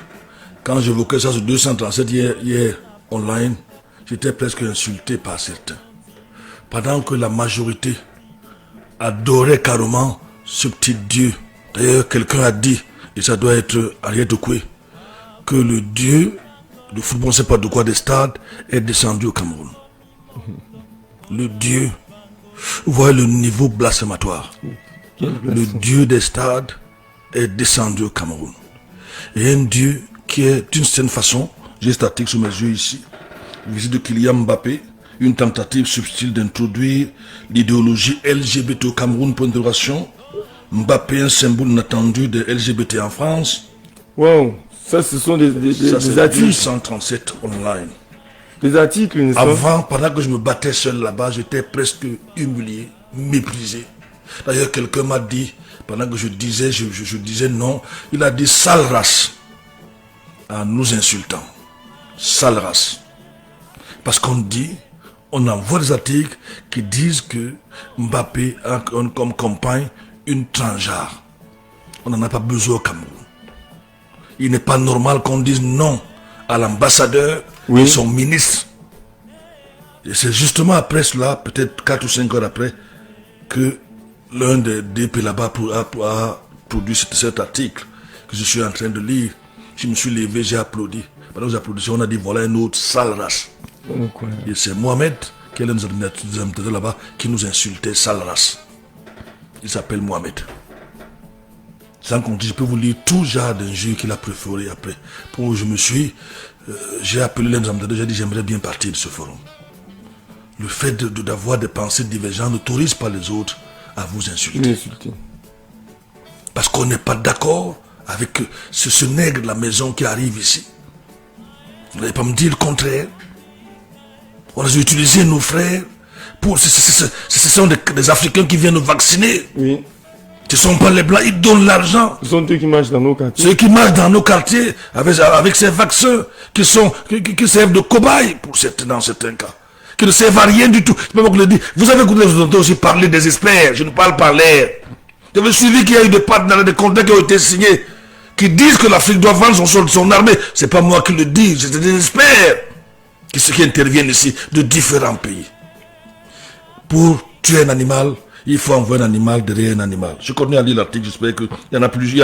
Quand j'évoquais ça sur 237 hier online, j'étais presque insulté par certains. Pendant que la majorité adorait carrément ce petit Dieu. D'ailleurs, quelqu'un a dit, et ça doit être Ariel Koué, que le Dieu, le football, on ne sait pas de quoi, des stades, est descendu au Cameroun. Le Dieu, vous voyez le niveau blasphématoire. Le Dieu des stades est descendu au Cameroun. Et un Dieu qui est d'une certaine façon, j'ai cet article sous mes yeux ici, visite de Kylian Mbappé, une tentative subtile d'introduire l'idéologie LGBT au Cameroun pour interrogation. Mbappé, un symbole inattendu de LGBT en France. Wow, ça ce sont des articles. 137 online. Des articles, n'est-ce pas? Avant, pendant que je me battais seul là-bas, j'étais presque humilié, méprisé. D'ailleurs, quelqu'un m'a dit, pendant que je disais non, il a dit sale race en nous insultant. Sale race. Parce qu'on dit, on envoie des articles qui disent que Mbappé a comme compagne une transgenre. On n'en a pas besoin au Cameroun. Il n'est pas normal qu'on dise non à l'ambassadeur et son ministre. Et c'est justement après cela, peut-être 4 ou 5 heures après, que l'un des DP là-bas a produit cet article que je suis en train de lire. Je me suis levé, j'ai applaudi. Pendant que j'applaudissais, on a dit voilà une autre sale race. Et c'est Mohamed, qui est l'un des administrateurs là-bas, qui nous insultait, sale race. Il s'appelle Mohamed. Sans compter, je peux vous lire tout genre d'injures qu'il a préféré après. Pour je me suis, j'ai appelé l'un des ambassadeurs, j'ai dit j'aimerais bien partir de ce forum. Le fait d'avoir des pensées divergentes n'autorise pas les autres à vous insulter. Parce qu'on n'est pas d'accord avec ce nègre de la maison qui arrive ici. Vous n'allez pas me dire le contraire. On a utilisé nos frères pour... Ce sont des Africains qui viennent nous vacciner. Oui. Ce ne sont pas les Blancs, ils donnent l'argent. Ce sont eux qui marchent dans nos quartiers. Ceux qui marchent dans nos quartiers avec ces vaccins qui servent de cobayes dans certains cas. Qui ne servent à rien du tout. C'est pas moi qui le dis. Vous avez écouté les autres aussi parler des experts. Je ne parle pas l'air. Vous avez suivi qu'il y a eu des partenariats, des contrats qui ont été signés, qui disent que l'Afrique doit vendre son armée. C'est pas moi qui le dis, c'est des experts qui interviennent ici de différents pays. Pour tuer un animal, il faut envoyer un animal derrière un animal. Je connais à lire l'article, j'espère qu'il y en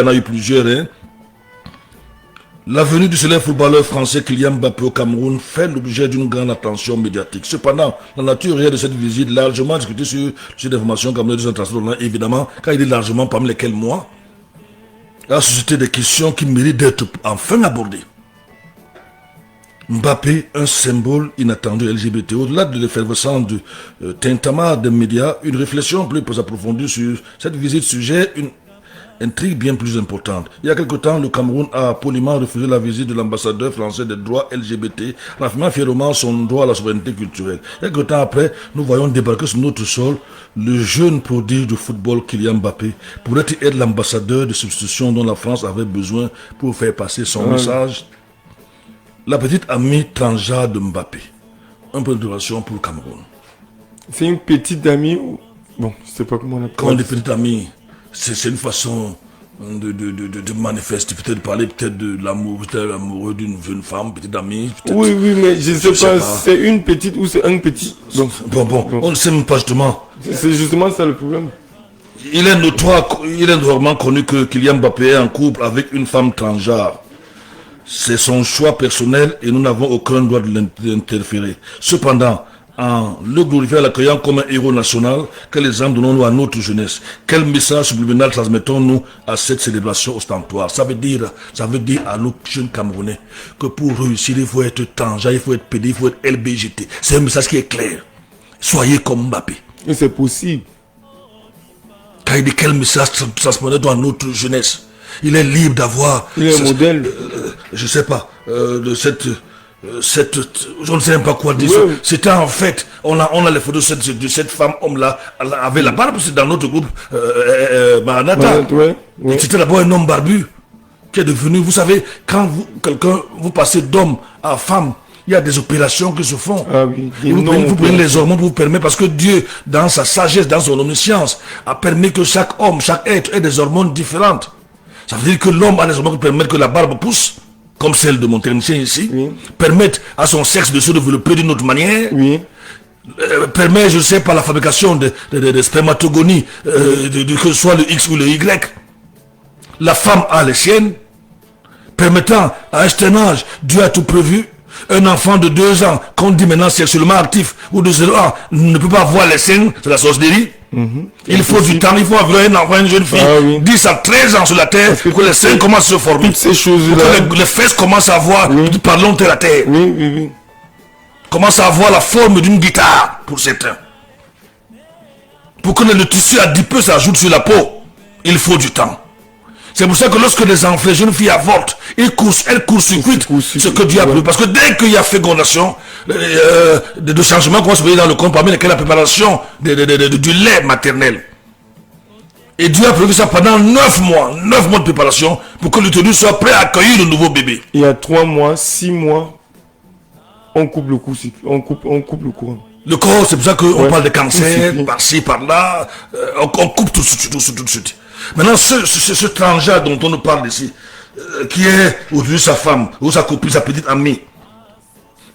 a eu plusieurs. Hein. La venue du célèbre footballeur français Kylian Mbappé au Cameroun fait l'objet d'une grande attention médiatique. Cependant, la nature réelle de cette visite, largement discutée sur d'informations comme évidemment, quand il dit largement, parmi lesquelles moi, a suscité des questions qui méritent d'être enfin abordées. Mbappé, un symbole inattendu LGBT. Au-delà de l'effervescence du tintamarre des médias, une réflexion plus approfondie sur cette visite sujet une intrigue bien plus importante. Il y a quelque temps, le Cameroun a poliment refusé la visite de l'ambassadeur français des droits LGBT, en affirmant fièrement son droit à la souveraineté culturelle. Il y a quelque temps après, nous voyons débarquer sur notre sol le jeune prodige du football Kylian Mbappé, pourrait être l'ambassadeur de substitution dont la France avait besoin pour faire passer son message. La petite amie transgenre de Mbappé. Un peu de relation pour le Cameroun. C'est une petite amie ou... Bon, je ne sais pas comment on appelle. Quand on dit petite amie, c'est une façon de manifester, peut-être de parler peut-être de l'amour, peut-être amoureux d'une jeune femme, petite amie. Oui, mais je ne sais pas, c'est une petite ou c'est un petit. Donc, on ne sait même pas justement. C'est justement ça le problème. Il est notoirement connu que Kylian Mbappé est en couple avec une femme transgenre. C'est son choix personnel et nous n'avons aucun droit de l'interférer. Cependant, en le glorifiant, l'accueillant comme un héros national, quel exemple donnons-nous à notre jeunesse? Quel message subliminal transmettons-nous à cette célébration ostentatoire? Ça veut dire à nos jeunes Camerounais que pour réussir, il faut être transgenre, il faut être PD, il faut être LBGT. C'est un message qui est clair. Soyez comme Mbappé. Et c'est possible. Quand il dit quel message transmettons à notre jeunesse? Il est libre d'avoir... Il est un modèle. Je sais pas, de cette je ne sais même pas quoi dire. Oui. C'était en fait, on a les photos de cette femme, homme-là, avec la barbe, c'est dans notre groupe, Maranatha. Oui. C'était d'abord un homme barbu, qui est devenu, vous savez, quand vous passez d'homme à femme, il y a des opérations qui se font. Ah oui. Et vous prenez les hormones pour vous permettre, parce que Dieu, dans sa sagesse, dans son omniscience, a permis que chaque homme, chaque être ait des hormones différentes. Ça veut dire que l'homme a des hormones qui permettent que la barbe pousse. comme celle de mon technicien ici, permettent à son sexe de se développer d'une autre manière, permet, je sais, par la fabrication de spermatogonies, que ce soit le X ou le Y, la femme a les siennes, permettant à un certain âge, Dieu a tout prévu, un enfant de 2 ans, qu'on dit maintenant sexuellement actif, ou de 0 ans, ne peut pas voir les seins, c'est la sorcellerie. Il faut du temps, il faut avoir un enfant, une jeune fille, 10 à 13 ans sur la terre, pour que les seins commencent à se former. Toutes ces choses-là. Pour que les fesses commencent à voir, par longtemps la terre. Commencent à avoir la forme d'une guitare, pour certains. Pour que le tissu adipeux s'ajoute sur la peau, il faut du temps. C'est pour ça que lorsque les enfants, les jeunes filles avortent, elles court-circuitent ce que Dieu a prévu. Parce que dès qu'il y a fécondation, de changements qu'on va se payer dans le corps, parmi lesquels la préparation du lait maternel. Et Dieu a prévu ça pendant 9 mois de préparation, pour que l'utérus soit prêt à accueillir le nouveau bébé. Il y a 3 mois, 6 mois, on coupe le courant. Le corps, c'est pour ça qu'on parle de cancer, par-ci, par-là, on coupe tout de suite. Maintenant, ce transgenre dont on nous parle ici, qui est aujourd'hui sa femme, ou sa copine, sa petite amie,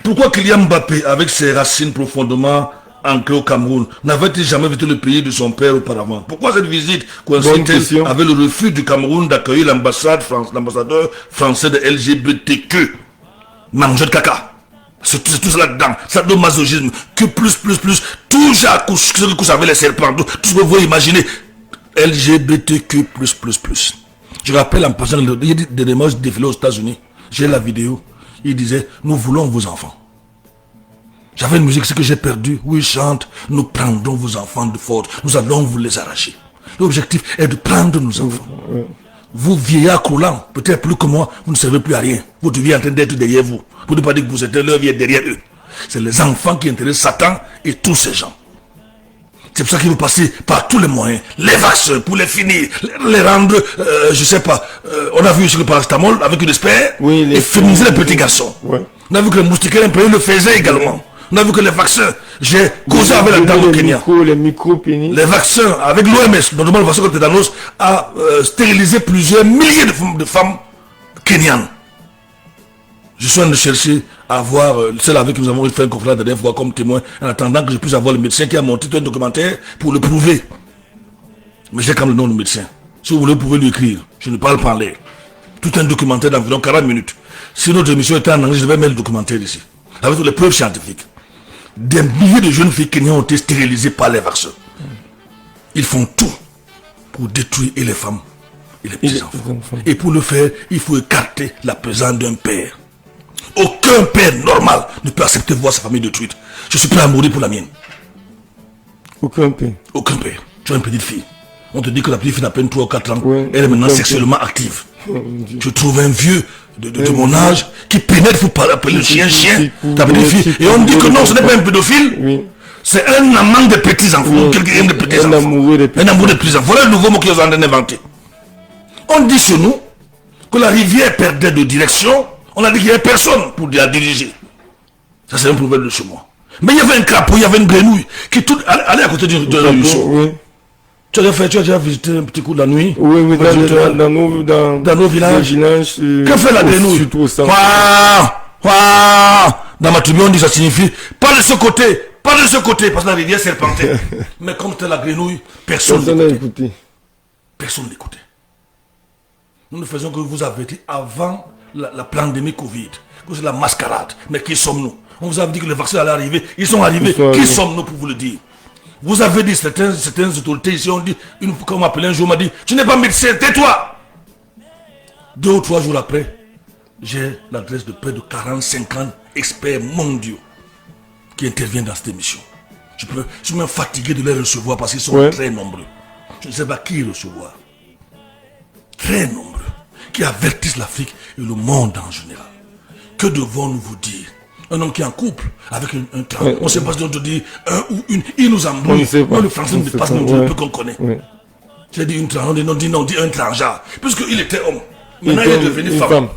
pourquoi Kylian Mbappé, avec ses racines profondément ancrées au Cameroun, n'avait-il jamais visité le pays de son père auparavant? Pourquoi cette visite coïncide avec le refus du Cameroun d'accueillir l'ambassadeur français de LGBTQ, mangeur de caca? C'est tout ça là-dedans, ça donne masochisme, que plus, tout ça couche avec les serpents, tout ce que vous pouvez imaginer. LGBTQ++. Je rappelle en passant, il y a des démarches défilés aux États-Unis. J'ai la vidéo. Il disait, nous voulons vos enfants. J'avais une musique, c'est que j'ai perdu. Oui, il chante, nous prendrons vos enfants de force. Nous allons vous les arracher. L'objectif est de prendre nos enfants. Vous, vieillards croulants, peut-être plus que moi, vous ne servez plus à rien. Votre vie est en train d'être derrière vous. Pour ne pas dire que vous êtes leur vie est derrière eux. C'est les enfants qui intéressent Satan et tous ces gens. C'est pour ça qu'il faut passer par tous les moyens, les vaccins pour les finir, les rendre, je sais pas, on a vu sur le paracétamol avec une espère, et féminiser les petits garçons. On a vu que les moustiquaires impériaux le faisaient également. On a vu que les vaccins, j'ai causé avec la dame au Kenya. Les vaccins, avec l'OMS, notamment le vaccin contre le tétanos, a stérilisé plusieurs milliers de femmes kenyanes. Je suis en train de chercher à voir celle avec qui nous avons fait une conférence la dernière fois comme témoin, en attendant que je puisse avoir le médecin qui a monté tout un documentaire pour le prouver. Mais j'ai quand même le nom du médecin. Si vous voulez, vous pouvez lui écrire. Je ne parle pas en l'air. Tout un documentaire d'environ 40 minutes. Si notre émission était en anglais, je vais mettre le documentaire ici. Avec toutes les preuves scientifiques. Des milliers de jeunes filles kenyans ont été stérilisées par les vaccins. Ils font tout pour détruire et les femmes et les petits-enfants. Et pour le faire, il faut écarter la présence d'un père. Aucun père normal ne peut accepter de voir sa famille détruite. Je suis prêt à mourir pour la mienne. Aucun père. Aucun père. Tu as une petite fille. On te dit que la petite fille n'a peine 3 ou 4 ans. Elle est maintenant sexuellement active. Tu trouves un vieux de mon âge qui pénètre pour appeler le chien, ta petite fille. Et on dit que non, ce n'est pas un pédophile. C'est un amant de petits enfants. Quelqu'un de petits enfants. Un amoureux de petits enfants. Voilà le nouveau mot qu'ils ont inventé. On dit sur nous que la rivière perdait de direction. On a dit qu'il n'y avait personne pour la diriger. Ça, c'est un problème de chez moi. Mais il y avait un crapaud, il y avait une grenouille qui allait à côté d'un ruisseau. Tu as déjà visité un petit coup de la nuit? Oui, dans nos villages. Que fait la grenouille? Dans ma tribu, on dit que ça signifie pas de ce côté, parce que la rivière serpentait. Mais comme c'était la grenouille, personne n'écoutait. Personne n'écoutait. Nous ne faisons que vous avertir avant la pandémie Covid, que c'est la mascarade. Mais qui sommes-nous? On vous a dit que les vaccins allaient arriver, ils sont arrivés. Qui sommes-nous pour vous le dire? Vous avez dit, certaines autorités ici ont dit, comme on m'appelait un jour, m'a dit, tu n'es pas médecin, tais-toi. 2 ou 3 jours après, j'ai l'adresse de près de 40-50 experts mondiaux qui interviennent dans cette émission. Je suis même fatigué de les recevoir parce qu'ils sont très nombreux. Je ne sais pas qui recevoir. Très nombreux. Qui avertissent l'Afrique et le monde en général. Que devons-nous vous dire? Un homme qui est en couple avec un trans. On ne sait pas si on te dit un ou une. Il nous embrouille. Moi, le français ne dépasse même le peu qu'on connaît. J'ai dit une trans, on dit un transgenre. Puisqu'il était homme. Maintenant, il est devenu femme.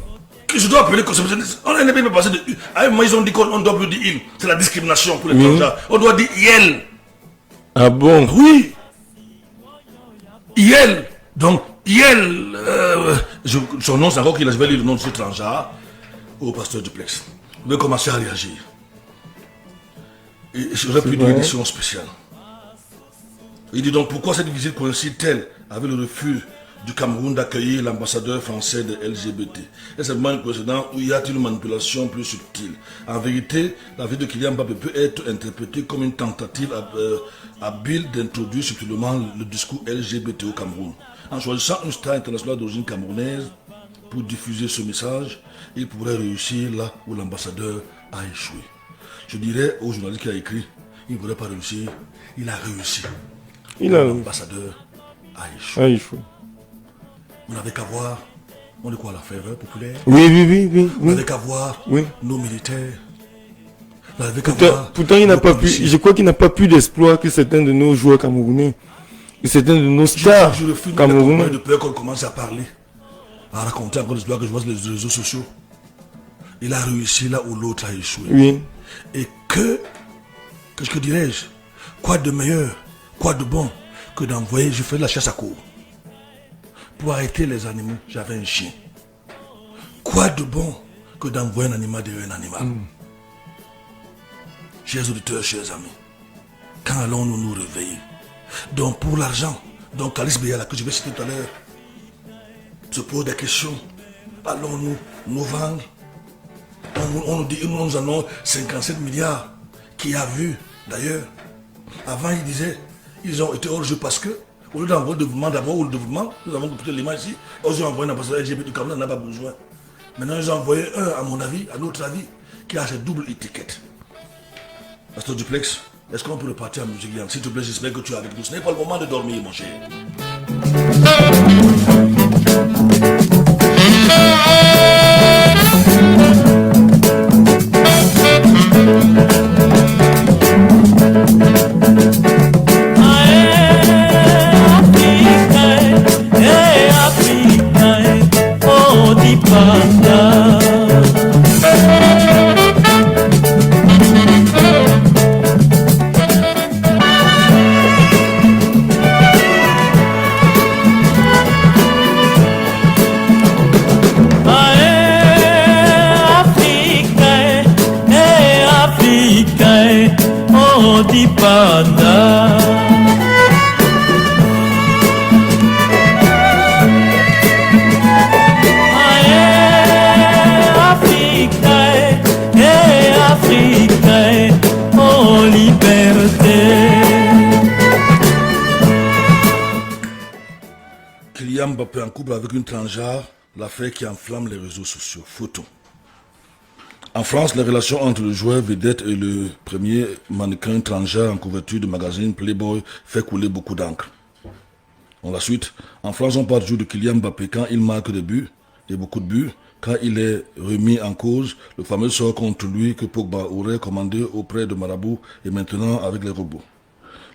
Que je dois appeler comme ça. On n'est même pas passé de. À moi, ils ont dit qu'on doit plus dire il. C'est la discrimination pour les transgenres. On doit dire yel. Ah bon? Oui. Yel. Donc, Yel, son nom, c'est encore qu'il a lire le nom de ce transgenre. au pasteur Duplex. Vous devez commencer à réagir. Et j'aurais pu une édition spéciale. Il dit donc pourquoi cette visite coïncide-t-elle avec le refus du Cameroun d'accueillir l'ambassadeur français de LGBT? Est-ce vraiment un précédent où y a-t-il une manipulation plus subtile? En vérité, la visite de Kylian Mbappé peut être interprétée comme une tentative habile d'introduire subtilement le discours LGBT au Cameroun. En choisissant une star internationale d'origine camerounaise pour diffuser ce message, il pourrait réussir là où l'ambassadeur a échoué. Je dirais au journaliste qui a écrit, il ne pourrait pas réussir, il a réussi. L'ambassadeur a échoué. On n'avait qu'à voir, on est quoi, la ferveur populaire? Oui. On n'avait qu'à voir nos militaires. On n'avait qu'à voir. Pourtant, il n'a pas pu, je crois qu'il n'a pas pu d'exploit que certains de nos joueurs camerounais, que certains de nos stars camerounais. De peur qu'on commence à parler, à raconter encore l'histoire que je vois sur les réseaux sociaux. Il a réussi là où l'autre a échoué. Oui. Et que dirais-je? Quoi de meilleur, quoi de bon que d'envoyer, je fais de la chasse à courre. Pour arrêter les animaux, j'avais un chien. Quoi de bon que d'envoyer un animal derrière un animal? Chers auditeurs, chers amis, quand allons-nous nous réveiller? Donc pour l'argent, donc Calix Béala, que je vais citer tout à l'heure, se pose des questions. Allons-nous nous vendre? On nous dit, nous en avons 57 milliards. Qui a vu, d'ailleurs? Avant, il disait, ils ont été hors jeu parce que, au lieu d'envoyer le développement d'abord, ou le développement, nous avons coupé l'image ici, ils ont envoyé un ambassadeur LGBT du Cameroun, on n'a pas besoin. Maintenant, ils ont envoyé un, à mon avis, à notre avis, qui a cette double étiquette. Pasteur Duplex, est-ce qu'on peut repartir en musique? S'il te plaît, j'espère que tu es avec nous. Ce n'est pas le moment de dormir, mon cher. Kylian Mbappé en couple avec une transgenre, l'affaire qui enflamme les réseaux sociaux. Photo. En France, les relations entre le joueur vedette et le premier mannequin transgenre en couverture de magazine Playboy fait couler beaucoup d'encre. On la suite. En France, on parle toujours de Kylian Mbappé quand il marque des buts, et beaucoup de buts, quand il est remis en cause, le fameux sort contre lui que Pogba aurait commandé auprès de Marabout et maintenant avec les robots.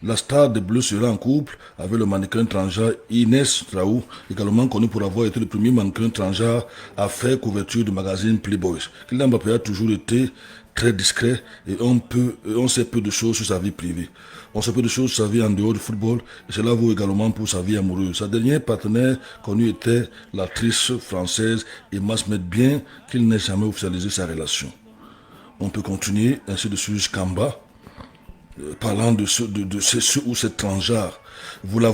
La star des Bleus sera en couple avec le mannequin transgenre Inès Traou, également connu pour avoir été le premier mannequin transgenre à faire couverture de magazine Playboy. Kylian Mbappé a toujours été très discret et on sait peu de choses sur sa vie privée. On sait peu de choses sur sa vie en dehors du football et cela vaut également pour sa vie amoureuse. Sa dernière partenaire connue était l'actrice française Emma Smith, bien qu'il n'ait jamais officialisé sa relation. On peut continuer ainsi de suite jusqu'en bas. Parlant de ce ou cette transgenre, vous le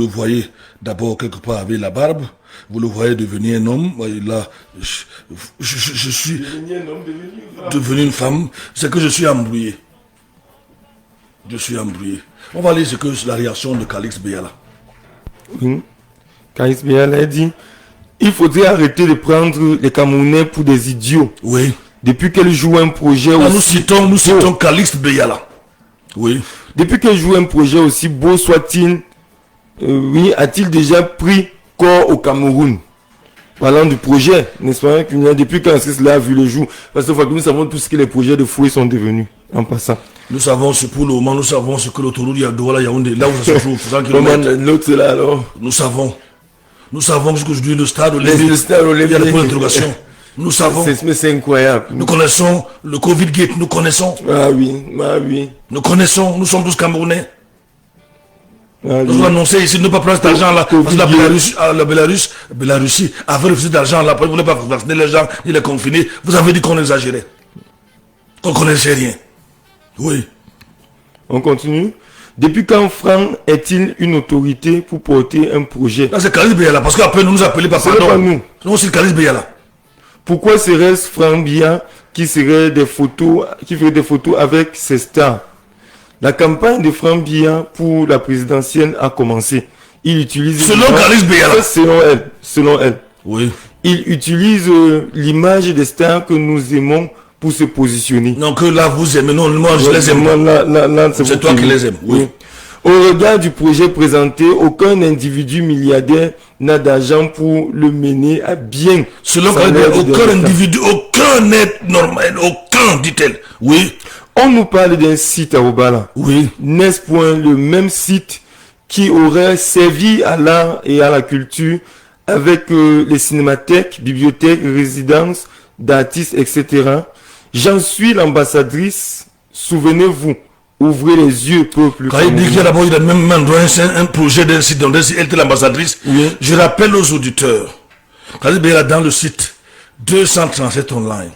voyez d'abord quelque part avec la barbe, vous le voyez devenir un homme, là, je suis devenu une femme, c'est que je suis embrouillé. Je suis embrouillé. On va lire ce que la réaction de Calix Béala. Oui. Calix Béala a dit, il faudrait arrêter de prendre les Camerounais pour des idiots. Oui. Depuis qu'elle joue un projet aussi... Nous citons Calix Béala. Oui. Depuis qu'elle joue un projet aussi beau soit-il, oui, a-t-il déjà pris corps au Cameroun? Parlant du projet, n'est-ce pas? Depuis quand est-ce que cela a vu le jour? Parce que nous savons tout ce que les projets de fouet sont devenus, en passant. Nous savons ce pour le moment, nous savons ce que l'autoroute Douala Yaoundé, là où ça se trouve, 100 km. L'autre là alors. Nous savons jusqu'aujourd'hui le stade Olympique. Il y a des points d'interrogation. Nous savons. C'est incroyable. Nous connaissons le Covid Gate, nous connaissons. Ah oui. Nous connaissons, nous sommes tous Camerounais. Ah, Nous avons annoncé ici de ne pas prendre cet argent-là. Parce que la Bélarussie avait refusé d'argent là. Vous ne voulez pas vacciner les gens, il est confiné. Vous avez dit qu'on exagérait. Qu'on ne connaissait rien. Oui. On continue. Depuis quand Franck est-il une autorité pour porter un projet? Là, c'est Kalis Beyala. Parce qu'après, nous appelons par Ce n'est pas nous. Non, c'est Kalis Beyala. Pourquoi serait-ce Franck Biya qui ferait des photos avec ses stars? La campagne de Franck Biya pour la présidentielle a commencé. Il utilise... Selon Kalis Beyala. Selon elle. Oui. Il utilise l'image des stars que nous aimons pour se positionner. Non, que là, vous aimez. Non, moi, je les aime. Là, c'est toi qui les aimes. Oui. Au regard du projet présenté, aucun individu milliardaire n'a d'argent pour le mener à bien. Selon aucun individu, aucun être normal, aucun, dit-elle. Oui. On nous parle d'un site à Obala. Oui. N'est-ce point le même site qui aurait servi à l'art et à la culture avec les cinémathèques, bibliothèques, résidences d'artistes, etc. J'en suis l'ambassadrice. Souvenez-vous. Ouvrez les yeux, peuple. Quand il dit qu'il y a d'abord même un projet d'un site, elle était l'ambassadrice. Oui. Je rappelle aux auditeurs, quand il est dans le site 237 online,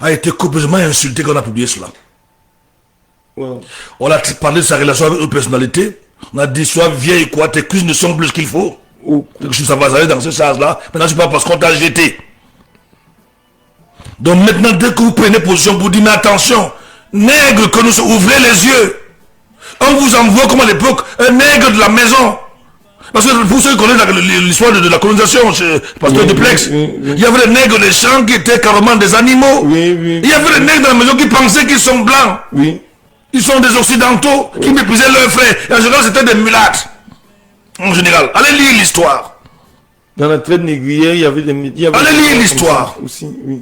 a été complètement insulté quand on a publié cela. Wow. On a parlé de sa relation avec une personnalité. On a dit, sois vieille quoi, tes cuisses ne sont plus ce qu'il faut. Ça va aller dans ce sens-là. Maintenant, c'est pas parce qu'on t'a jeté. Donc maintenant, dès que vous prenez position pour dire, mais attention, nègre que nous ouvrez les yeux. On vous envoie comme à l'époque un nègre de la maison. Parce que pour ceux qui connaissent l'histoire de la colonisation, chez Pasteur Duplex, il y avait les nègres des champs qui étaient carrément des animaux. Il y avait les nègres de la maison qui pensaient qu'ils sont blancs. Ils sont des occidentaux qui méprisaient leurs frères. Et en général, c'était des mulâtres. En général. Allez lire l'histoire. Dans la traite négrière, il y avait des... Allez lire l'histoire. Aussi, oui.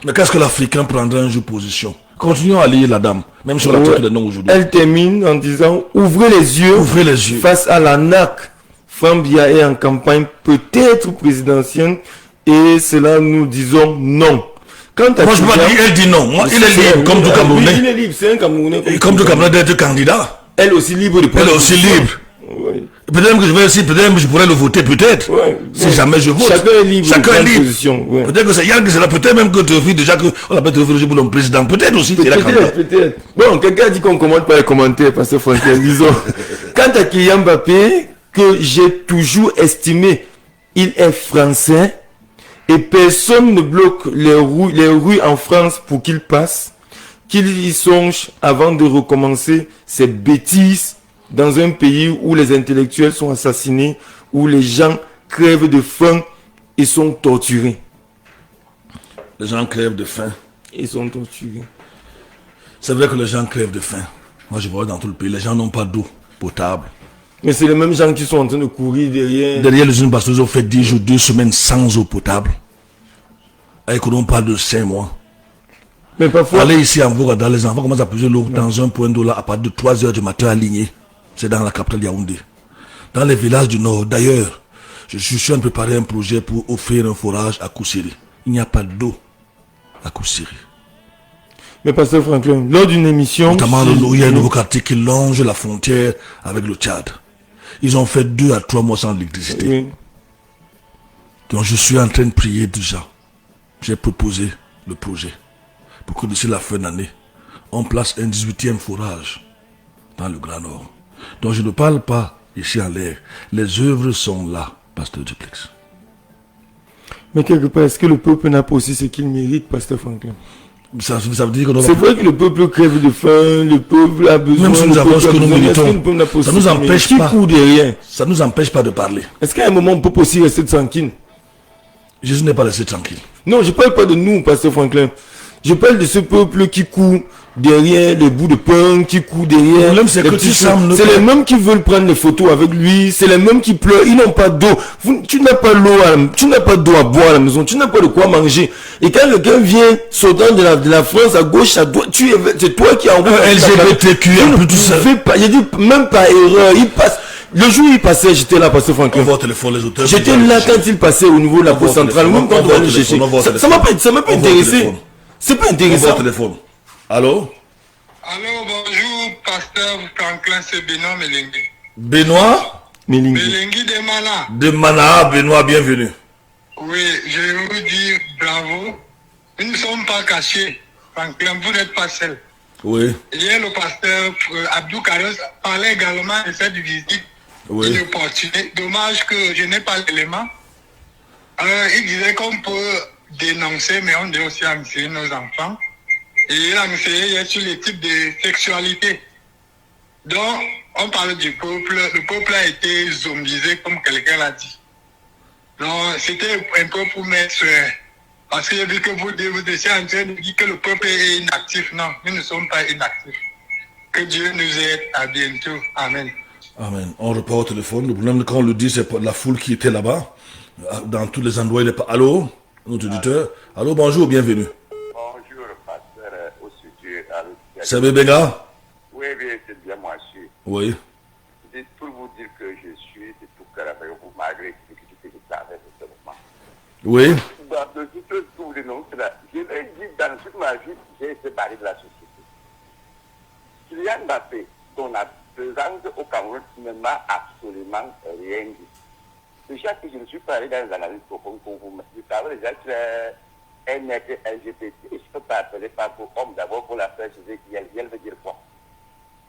Mais qu'est-ce que l'Africain prendrait un jour position? Continuons à lire la dame, même sur la traite des noms aujourd'hui. Elle termine en disant, ouvrez les yeux, face à la NAC. Franck Biya est en campagne peut-être présidentielle et cela nous disons non. Moi je peux pas dire, elle dit non. Moi, il est libre comme tout Camerounais. Il est libre, c'est un Camerounais. Et comme tout Camerounais d'être candidat. Elle aussi libre de Elle est aussi libre. Oui. Peut-être que je vais aussi, peut-être que je pourrais le voter, peut-être. Si jamais je vote. Chacun est libre. Chacun est libre. Peut-être que c'est Yann qui sera, peut-être même que tu offres déjà qu'on appelle te offrir pour l'homme président. Peut-être aussi. Peut-être. Bon, quelqu'un dit qu'on ne commente pas les commentaires, parce que Franklin, disons. Quant à Kylian Mbappé, que j'ai toujours estimé, il est français et personne ne bloque les rues en France pour qu'il passe, qu'il y songe avant de recommencer ces bêtises dans un pays où les intellectuels sont assassinés, où les gens crèvent de faim et sont torturés. Les gens crèvent de faim. Ils sont torturés. C'est vrai que les gens crèvent de faim. Moi je vois dans tout le pays, les gens n'ont pas d'eau potable. Mais c'est les mêmes gens qui sont en train de courir derrière. Derrière les unes parce qu'ils ont fait 10 jours, 2 semaines sans eau potable. Et qu'on parle de 5 mois. Mais parfois... Allez ici en Bourg, les enfants commencent à puiser l'eau dans un point d'eau là à partir de 3 heures du matin aligné. C'est dans la capitale Yaoundé. Dans les villages du Nord, d'ailleurs, je suis en train de préparer un projet pour offrir un forage à Koussiri. Il n'y a pas d'eau à Koussiri. Mais pasteur Franklin, lors d'une émission... Notamment, il y a un nouveau quartier qui longe la frontière avec le Tchad. Ils ont fait 2 à 3 mois sans électricité. Oui. Donc je suis en train de prier déjà. J'ai proposé le projet pour que d'ici la fin d'année, on place un 18e forage dans le Grand Nord. Donc je ne parle pas ici en l'air. Les œuvres sont là, pasteur Duplex. Mais quelque part, est-ce que le peuple n'a pas aussi ce qu'il mérite, pasteur Franklin? Ça veut dire que c'est vrai que le peuple crève de faim, le peuple a besoin. Même si nous avons ce que nous méritons, ça nous empêche pas. Ça nous empêche pas de parler. Est-ce qu'à un moment on peut aussi rester tranquille? Jésus n'est pas resté tranquille. Non, je parle pas de nous, pasteur Franklin. Je parle de ce peuple qui court derrière les bouts de pain, qui court derrière. C'est les mêmes qui veulent prendre les photos avec lui, c'est les mêmes qui pleurent, ils n'ont pas d'eau. Tu n'as pas l'eau, tu n'as pas d'eau à boire à la maison, tu n'as pas de quoi manger. Et quand quelqu'un vient sautant de la France à gauche, à droite, c'est toi qui envoie LGBTQ, tout ça. J'ai dit même par erreur, il passe. Le jour où il passait, j'étais là, pasteur Franklin. J'étais là quand il passait au niveau de la poste centrale, même quand on allait chercher. Ça m'a pas intéressé. C'est pas intéressant. Allô? Allô, bonjour, pasteur Franklin, c'est Benoît Melengue. Benoît Melingi. Melingi de Mana. de Mana. Benoît, bienvenue. Oui, je vais vous dire bravo. Nous ne sommes pas cachés. Franklin, vous n'êtes pas seul. Oui, Hier, le pasteur Abdou Karos parlait également de cette visite oui. inopportunée. Dommage que je n'ai pas l'élément. Il disait qu'on peut dénoncer, mais on doit aussi enseigner nos enfants. Et il a enseigné sur les types de sexualité. Donc, on parle du peuple. Le peuple a été zombisé, comme quelqu'un l'a dit. Donc, c'était un peu pour mettre... Parce que j'ai vu que vous étiez en train de dire que le peuple est inactif. Non, nous ne sommes pas inactifs. Que Dieu nous aide. À bientôt. Amen. Amen. On repart au téléphone. Le problème, quand on le dit, c'est la foule qui était là-bas. Dans tous les endroits, il n'est pas... Allô, notre auditeur. Allô, bonjour, bienvenue. Bonjour, pasteur, au studio. C'est Bébenga? Oui, c'est bien moi, je suis. Oui. C'est pour vous dire que je suis de tout cœur avec vous, malgré ce que je fais avec ce moment. Oui. Dans toutes choses que vous dénoncez là, je l'ai dit dans toute ma vie, j'ai été barré de la société. Kylian Mbappé, dont la présence au Cameroun ne m'a absolument rien dit. Déjà que je ne suis pas allé dans les analyses profondes pour vous, je savais déjà qu'il est un être LGBT. Je ne peux pas appeler pas pour homme d'abord pour la faire chez elle veut dire quoi.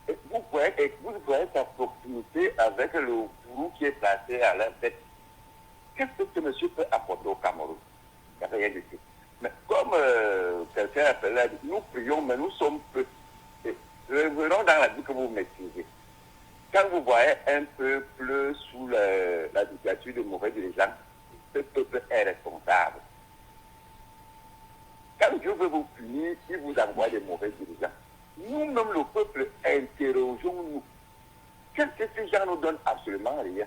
Et vous voyez sa proximité avec le gourou qui est placé à leur tête. Qu'est-ce que ce monsieur peut apporter au Cameroun? Il n'y a rien de tout. Mais comme quelqu'un appelait, nous prions, mais nous sommes peu. Revenons dans la vie que vous maîtrisez. Quand vous voyez un peuple sous la dictature de mauvais dirigeants, ce peuple est responsable. Quand Dieu veut vous punir, il vous envoie des mauvais dirigeants. Nous-mêmes, le peuple, interrogeons-nous. Qu'est-ce que ces gens nous donnent? Absolument rien.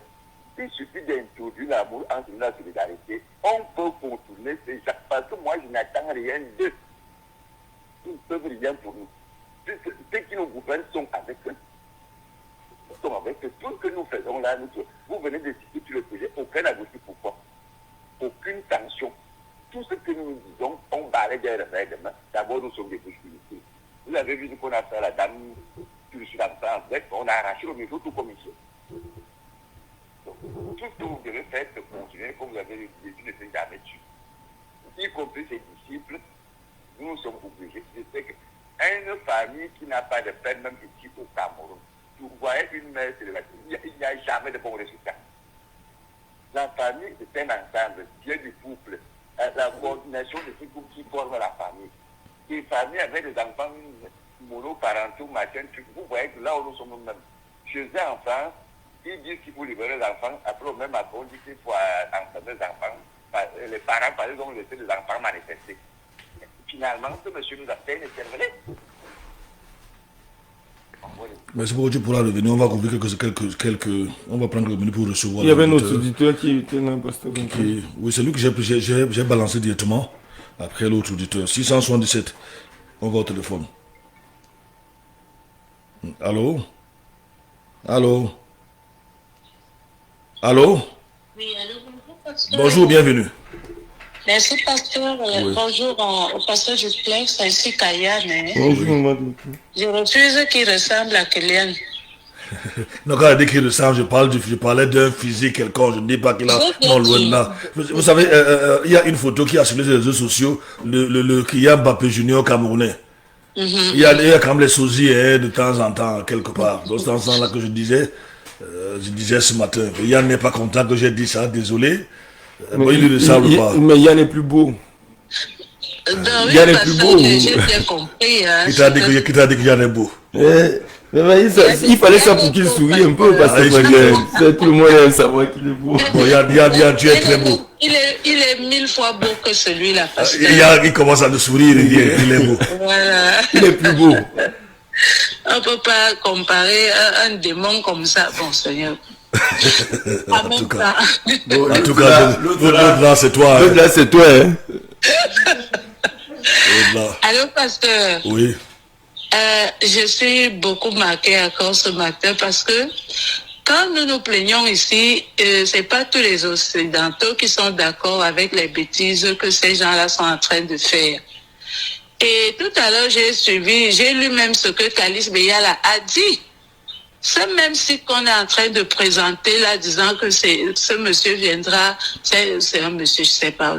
Il suffit d'introduire l'amour entre nous, la solidarité. On peut contourner ces gens. Parce que moi, je n'attends rien d'eux. Ils ne peuvent rien pour nous. Puisque ceux qui nous gouvernent sont avec eux. Ils sont avec eux. Tout ce que nous faisons là, vous venez de citer sur le projet, aucun aboutit. Pourquoi? Aucune tension. Tout ce que nous disons, on parlait des revers demain. D'abord, nous sommes des bouches publiques. Vous avez vu ce qu'on a fait à la dame sur la France. On a arraché le micro tout comme ici. Donc, tout ce que vous devez faire, c'est continuer, comme vous avez dit, ne fait jamais tuer. Y compris ses disciples, nous sommes obligés. Je sais qu'une famille qui n'a pas de peine, même ici au Cameroun, vous voyez une mère célibataire, il n'y a jamais de bons résultats. La famille, c'est un ensemble, Dieu du couple, la coordination de ces groupes qui forment la famille. Les familles avec des enfants monoparentaux, machin, vous voyez que là où nous sommes nous-mêmes. Chez eux en France, ils disent qu'il faut libérer les enfants, après au même après on dit qu'il faut enfermer les enfants. Les parents, par exemple, ont laissé les enfants manifester. Finalement, ce monsieur nous a fait une cervelette. Merci beaucoup, tu pourras revenir. On va couvrir quelques. On va prendre le minute pour recevoir. Il y avait notre auditeur qui était là, pasteur. Oui, c'est lui que j'ai balancé directement après l'autre auditeur. 677. On va au téléphone. Allô? Allô? Allô? Oui, allô, bonjour, pasteur. Bonjour, bienvenue. Merci, pasteur. Oui. Bonjour au pasteur Duplex ainsi qu'à Yann. Bonjour, madame. Je refuse qu'il ressemble à Kylian. Non, quand elle dit qu'il ressemble, je parlais d'un physique quelconque. Je ne dis pas qu'il a. Non, loin de là. Vous savez, il y a une photo qui a sur les réseaux sociaux, le Kylian Mbappé Junior camerounais. Il y a quand même les sosies de temps en temps, quelque part. Dans ce sens-là que je disais ce matin, Yann n'est pas content que j'ai dit ça, désolé. Mais il ne le semble pas. Mais Yann est plus beau. Yann est plus beau. J'ai bien compris. Qui t'a dit que Yann est beau? Il fallait ça pour qu'il sourie un peu, parce que tout le monde aime savoir qu'il est beau. Bon, Yann, tu es très beau. Il est 1000 fois beau que celui-là. Il commence à le sourire, il est beau. Voilà. Il est plus beau. On ne peut pas comparer un démon comme ça. Bon, Seigneur. En tout cas, l'autre là, c'est toi. L'autre là, c'est toi. Hein? Allô, pasteur. Oui. Je suis beaucoup marquée encore ce matin parce que quand nous nous plaignons ici, c'est pas tous les Occidentaux qui sont d'accord avec les bêtises que ces gens-là sont en train de faire. Et tout à l'heure, j'ai lu même ce que Kalice Beyala a dit. ce même site qu'on est en train de présenter là, disant que ce monsieur viendra, c'est un monsieur, je sais pas,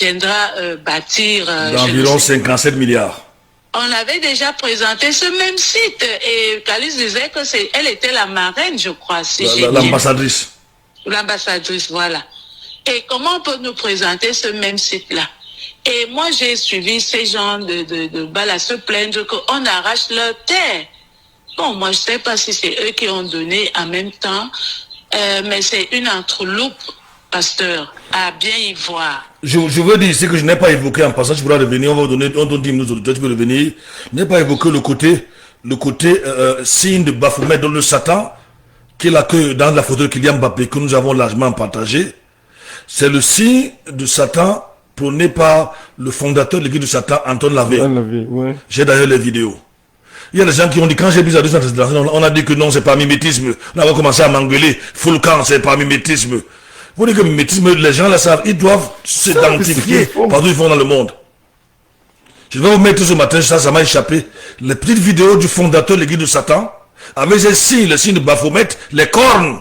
viendra bâtir... d'environ 57 milliards. On avait déjà présenté ce même site et Calice disait que elle était la marraine, je crois. Si l'ambassadrice. L'ambassadrice, voilà. Et comment on peut nous présenter ce même site-là? Et moi, j'ai suivi ces gens de Bala se plaindre qu'on arrache leur terre. Bon, moi, je sais pas si c'est eux qui ont donné en même temps, mais c'est une entreloupe, pasteur, à bien y voir. Je veux dire ici que je n'ai pas évoqué en passant, tu pourras revenir, on donne 10 minutes aux auditeurs, tu peux revenir. Je n'ai pas évoqué le côté signe de Baphomet dans le Satan, qui est là que dans la photo de Kylian Mbappé que nous avons largement partagé. C'est le signe de Satan prôné par le fondateur de l'église de Satan, Antoine Lavey. Ouais. J'ai d'ailleurs les vidéos. Il y a des gens qui ont dit, quand j'ai vu ça, on a dit que non, c'est pas mimétisme. On a commencé à m'engueuler. Foulcan, c'est pas mimétisme. Vous dites que mimétisme, les gens là savent, ils doivent s'identifier partout où ils vont dans le monde. Je vais vous mettre ce matin, ça m'a échappé, les petites vidéos du fondateur de l'église de Satan, avec ces signes, le signe de Baphomet, les cornes.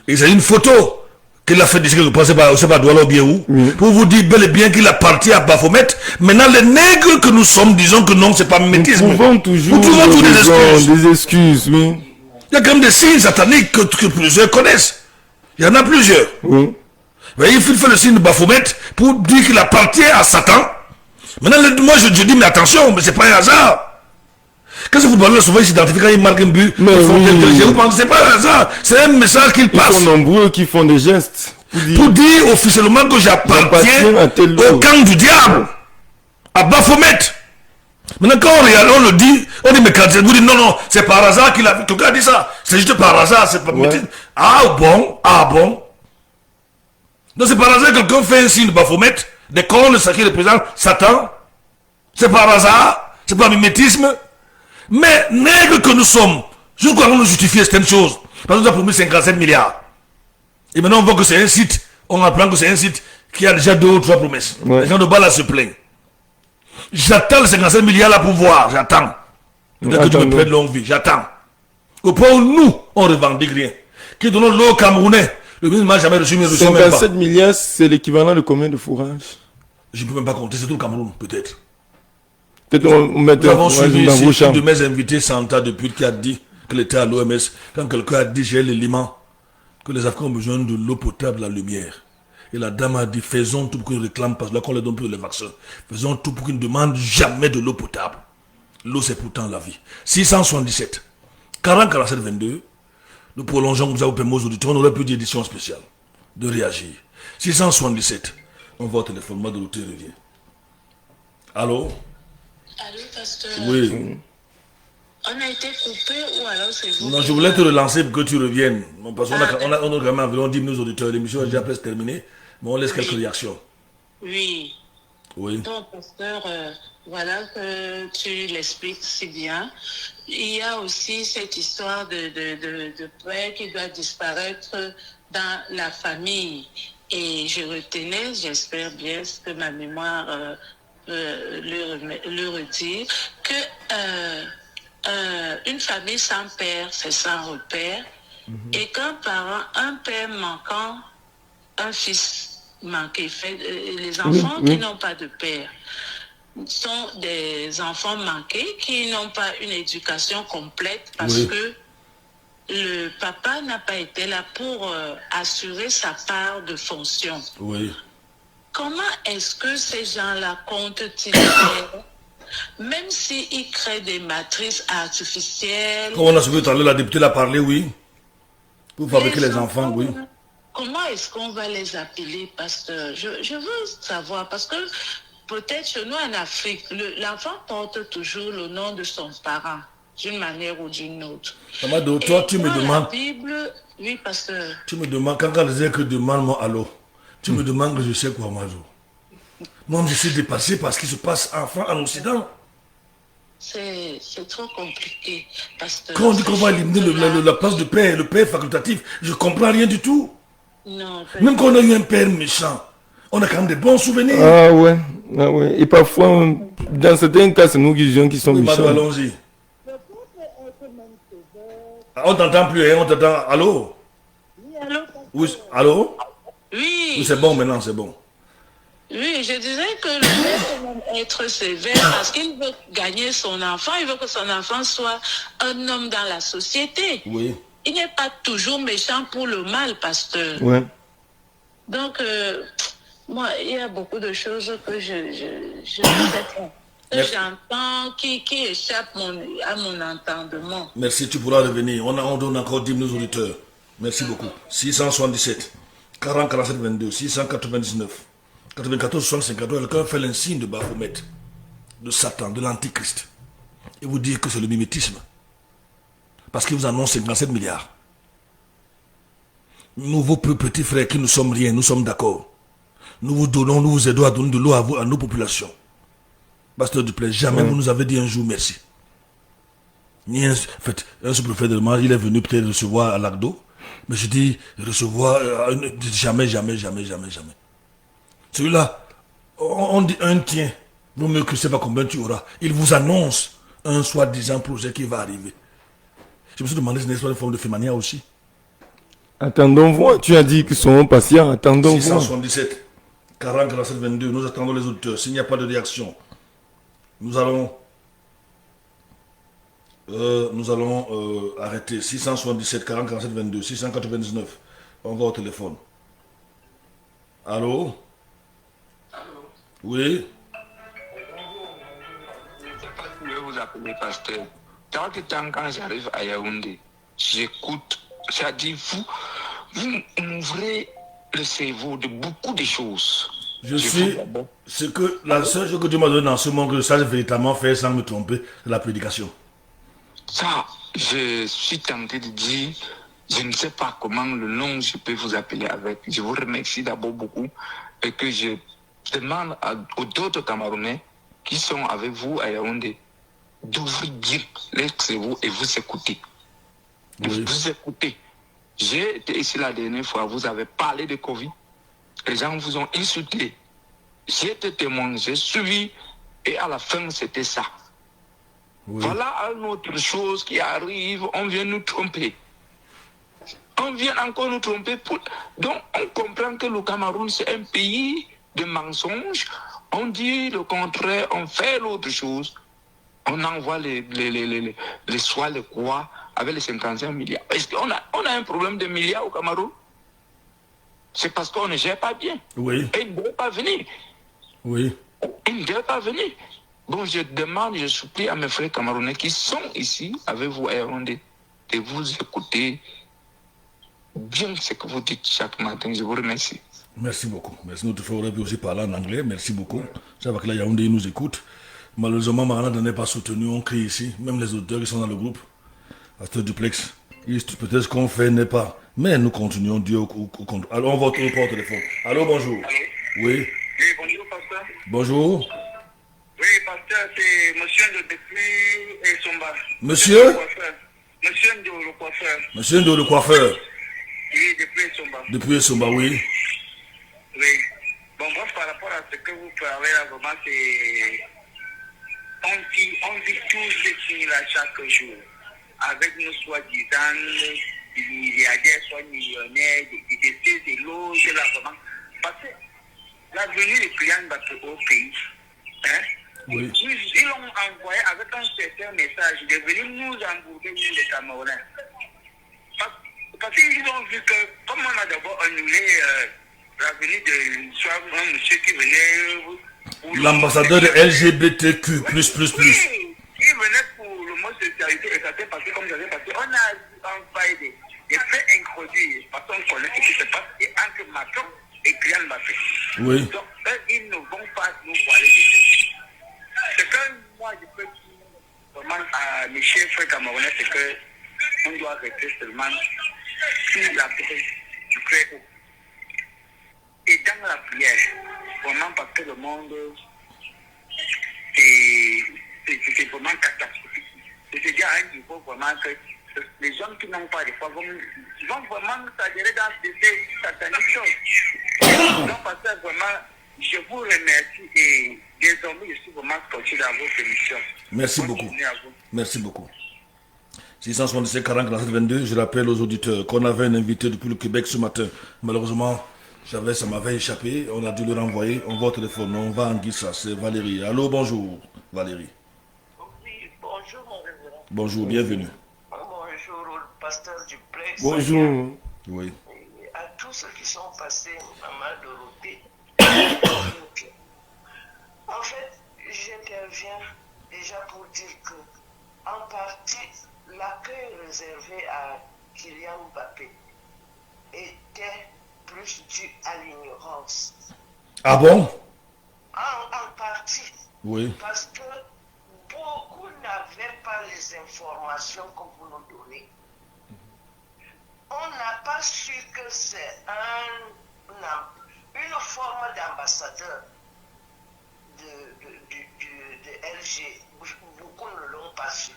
Et c'est une photo qu'il a fait d'ici, je pense, c'est pas Douala ou bien où, pour vous dire bel et bien qu'il appartient à Baphomet. Maintenant, les nègres que nous sommes, disons que non, c'est pas mimétisme. Nous trouvons toujours des excuses, oui. Il y a quand même des signes sataniques que plusieurs connaissent. Il y en a plusieurs. Oui. Mais il fait le signe de Baphomet pour dire qu'il appartient à Satan. Maintenant, moi je dis, mais attention, mais c'est pas un hasard. Quand ce footballeur souvent il s'identifie quand il marque un but, je vous pense que c'est pas un hasard, c'est un message qu'il passe. Ils sont nombreux qui font des gestes. Pour dire officiellement que j'appartiens au camp du diable, à Baphomet. Maintenant, quand on regarde, on le dit, on dit, mais quand vous dites, non, c'est par hasard qu'il a vu, quelqu'un a dit ça, c'est juste par hasard, c'est pas Ah bon. Donc c'est par hasard que quelqu'un fait un signe de Baphomet, des cornes, ça qui représente Satan, c'est par hasard, c'est pas mimétisme, mais nègres que nous sommes, je crois qu'on nous justifie certaines choses, parce qu'on nous a promis 57 milliards. Et maintenant on voit que c'est un site, on apprend que c'est un site qui a déjà 2 ou 3 promesses. Les gens de Bala se plaignent. J'attends les 57 milliards là pour voir, j'attends. Peut-être que tu me prêtes longue vie, j'attends. Au point où nous, on ne revendique rien. Qui donnons l'eau au Camerounais, le ministre n'a jamais reçu, mais 57 milliards, c'est l'équivalent de combien de fourrages? Je ne peux même pas compter, c'est tout le Cameroun, peut-être. Nous avons suivi ici une de mes invités, Santa, depuis qui a dit qu'elle était à l'OMS, quand quelqu'un a dit, j'ai l'élément, que les Africains ont besoin de l'eau potable, la lumière. Et la dame a dit, faisons tout pour qu'ils réclament, parce que là qu'on les donne pour les vaccins, faisons tout pour qu'ils ne demandent jamais de l'eau potable. L'eau, c'est pourtant la vie. 677, 40, 47, 22, nous prolongeons, nous avons permis aux auditeurs, on aurait pu d'édition spéciale, de réagir. 677, on va au téléphone, moi de l'auteur revient. Allô? Allô, pasteur? Oui. On a été coupé ou alors c'est vous? Non, je voulais te relancer pour que tu reviennes. Parce qu'on a quand même environ 10 minutes auditeurs. L'émission est déjà presque terminée, mais on laisse quelques réactions. Oui. Donc, pasteur, voilà que tu l'expliques si bien. Il y a aussi cette histoire de père qui doit disparaître dans la famille. Et je retenais, j'espère bien que ma mémoire le redire, que une famille sans père, c'est sans repère. Et qu'un parent, un père manquant, un fils manqué, les enfants qui n'ont pas de père sont des enfants manqués qui n'ont pas une éducation complète parce que le papa n'a pas été là pour assurer sa part de fonction. Comment est-ce que ces gens-là comptent-ils faire, même s'ils créent des matrices artificielles? Comme on a suivi tout à l'heure, la députée l'a parlé, pour fabriquer les enfants, Comment est-ce qu'on va les appeler, pasteur? Je veux savoir, parce que peut-être chez nous en Afrique, l'enfant porte toujours le nom de son parent, d'une manière ou d'une autre. Toi, tu me demandes... La Bible, oui, pasteur. Tu me demandes, quand on disait que demande-moi allô, tu me demandes que je sais quoi, moi. Moi, je suis dépassé par ce qui se passe en Occident. C'est trop compliqué, pasteur. Quand on dit qu'on va éliminer la place de père, le père facultatif, je ne comprends rien du tout. Non, même quand on a eu un père méchant, on a quand même des bons souvenirs. Ah ouais. Et parfois, dans certains cas, c'est nous qui sommes méchants. Allons-y. Le peuple est même sévère On t'entend plus, hein, on t'entend. Allô? Oui, allô? Oui, allô? Oui. Oui, c'est bon maintenant, c'est bon. Oui, je disais que le père peut même être sévère parce qu'il veut gagner son enfant, il veut que son enfant soit un homme dans la société. Oui. Il n'est pas toujours méchant pour le mal, pasteur. Ouais. Donc, moi, il y a beaucoup de choses que j'entends qui échappent à mon entendement. Merci, tu pourras revenir. On donne encore 10 minutes aux auditeurs. Merci beaucoup. 677, 40, 47, 22, 699, 94, 65, quelqu'un fait l'insigne de Baphomet, de Satan, de l'Antichrist. Et vous dire que c'est le mimétisme. Parce qu'il vous annonce 57 milliards. Nous, vos petits frères qui ne sommes rien, nous sommes d'accord. Nous vous donnons, nous vous aidons à donner de l'eau à nos populations. Pasteur Duplessis, jamais vous nous avez dit un jour merci. Ni un sous-préfet de Mans, il est venu peut-être recevoir à l'Agdo. Mais je dis recevoir jamais. Celui-là, on dit un tien, vaut mieux que je ne sais pas combien tu auras. Il vous annonce un soi-disant projet qui va arriver. Je me suis demandé si c'est une forme de fémania aussi. Attendons voir. Tu as dit qu'ils sont patients. Attendons voir. 677, 40, 47, 22. Nous attendons les auditeurs. S'il n'y a pas de réaction, nous allons arrêter. 677, 40, 47, 22, 699. On va au téléphone. Allô? Allô? Oui? Je ne sais pas si je vais vous appeler pasteur. Quand j'arrive à Yaoundé, j'écoute, c'est-à-dire vous m'ouvrez le cerveau de beaucoup de choses. C'est que la seule chose que tu m'as donné en ce moment, que je sache véritablement faire sans me tromper, c'est la prédication. Ça, je suis tenté de dire, je ne sais pas comment le nom je peux vous appeler avec. Je vous remercie d'abord beaucoup et que je demande aux d'autres Camerounais qui sont avec vous à Yaoundé d'ouvrir les cerveaux et vous écouter. Oui. Vous écoutez. J'ai été ici la dernière fois, vous avez parlé de Covid. Les gens vous ont insulté. J'ai été témoin, j'ai suivi et à la fin c'était ça. Oui. Voilà une autre chose qui arrive, on vient nous tromper. On vient encore nous tromper. Donc on comprend que le Cameroun c'est un pays de mensonges. On dit le contraire, on fait l'autre chose. On envoie les soins, les quoi, avec les 55 milliards. Est-ce qu'on a un problème de milliards au Cameroun? C'est parce qu'on ne gère pas bien. Oui. Et il ne doit pas venir. Oui. Il ne doit pas venir. Bon, je demande, je supplie à mes frères camerounais qui sont ici avec vous à Yaoundé de vous écouter bien ce que vous dites chaque matin. Je vous remercie. Merci beaucoup. Merci. Notre frère aurait pu aussi parler en anglais. Merci beaucoup. Je sais que là, Yaoundé nous écoute. Malheureusement, Marana n'est pas soutenu. On crie ici. Même les auteurs qui sont dans le groupe. Pasteur Duplex. Peut-être ce qu'on fait n'est pas. Mais nous continuons Dieu au contrôle. Alors, on va au téléphone. Allô, bonjour. Allô? Oui. Oui, bonjour, pasteur. Bonjour. Oui, pasteur, c'est monsieur de depuis et Somba. Monsieur? Monsieur Ndo le coiffeur. Monsieur Ndo le coiffeur. Oui, depuis Somba. Depuis Somba, oui. Oui. Bon, bref, par rapport à ce que vous parlez là, vraiment, c'est... On vit tous ces signes-là chaque jour. Avec nos soi-disant milliardaires, soit millionnaires, des loges là, vraiment. Parce que l'avenir des clients au pays, hein? Oui. Ils l'ont envoyé avec un certain message de venir nous embourber, nous les Camerounais. Parce qu'ils ont vu que, comme on a d'abord annulé l'avenir de soit un monsieur qui venait... L'ambassadeur de LGBTQ++. Oui, il venait pour le mot socialité et ça s'est passé comme ça s'est passé. On a envoyé des faits introduits parce qu'on connaît ce qui se passe et entre Macron et Kylian Mbappé. Oui. Donc, eux, ils ne vont pas nous voiler dessus. Ce que moi, je peux dire vraiment à mes chefs camerounais, c'est qu'on doit rester seulement sur la brise du très haut. Et dans la prière, vraiment parce que le monde, c'est vraiment catastrophique. C'est déjà à un niveau vraiment que les gens qui n'ont pas de foi vont vraiment s'adhérer dans ces sataniques choses. Donc, parce que vraiment, je vous remercie et désormais, je suis vraiment scotché dans votre émission. Merci beaucoup. Merci beaucoup. 677 40 47 22. Je rappelle aux auditeurs qu'on avait un invité depuis le Québec ce matin. Malheureusement, ça m'avait échappé. On a dû le renvoyer. On va au téléphone. On va en Guissa. C'est Valérie. Allô, bonjour, Valérie. Oui, bonjour mon révérend. Bonjour, bienvenue. Bonjour au pasteur du Plex. Bonjour. Oui. Et à tous ceux qui sont passés, Maman Dorothée. En fait, j'interviens déjà pour dire que, en partie, l'accueil réservé à Kylian Mbappé était plus dû à l'ignorance. Ah bon? En partie. Oui. Parce que beaucoup n'avaient pas les informations que vous nous donnez. On n'a pas su que c'est une forme d'ambassadeur de LG. Beaucoup ne l'ont pas su.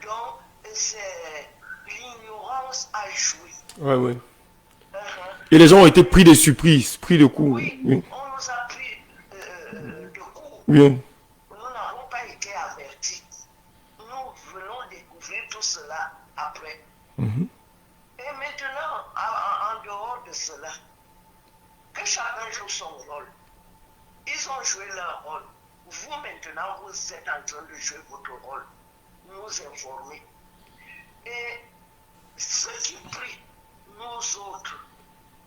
Donc, c'est l'ignorance à jouer. Ouais, ouais. Et les gens ont été pris de surprise, pris de coup. Oui, Oui. on nous a pris de coup. Oui. Nous n'avons pas été avertis. Nous venons découvrir tout cela après. Et maintenant, en dehors de cela, que chacun joue son rôle. Ils ont joué leur rôle. Vous, maintenant, vous êtes en train de jouer votre rôle. Nous informer. Et ce qui prie, nous autres,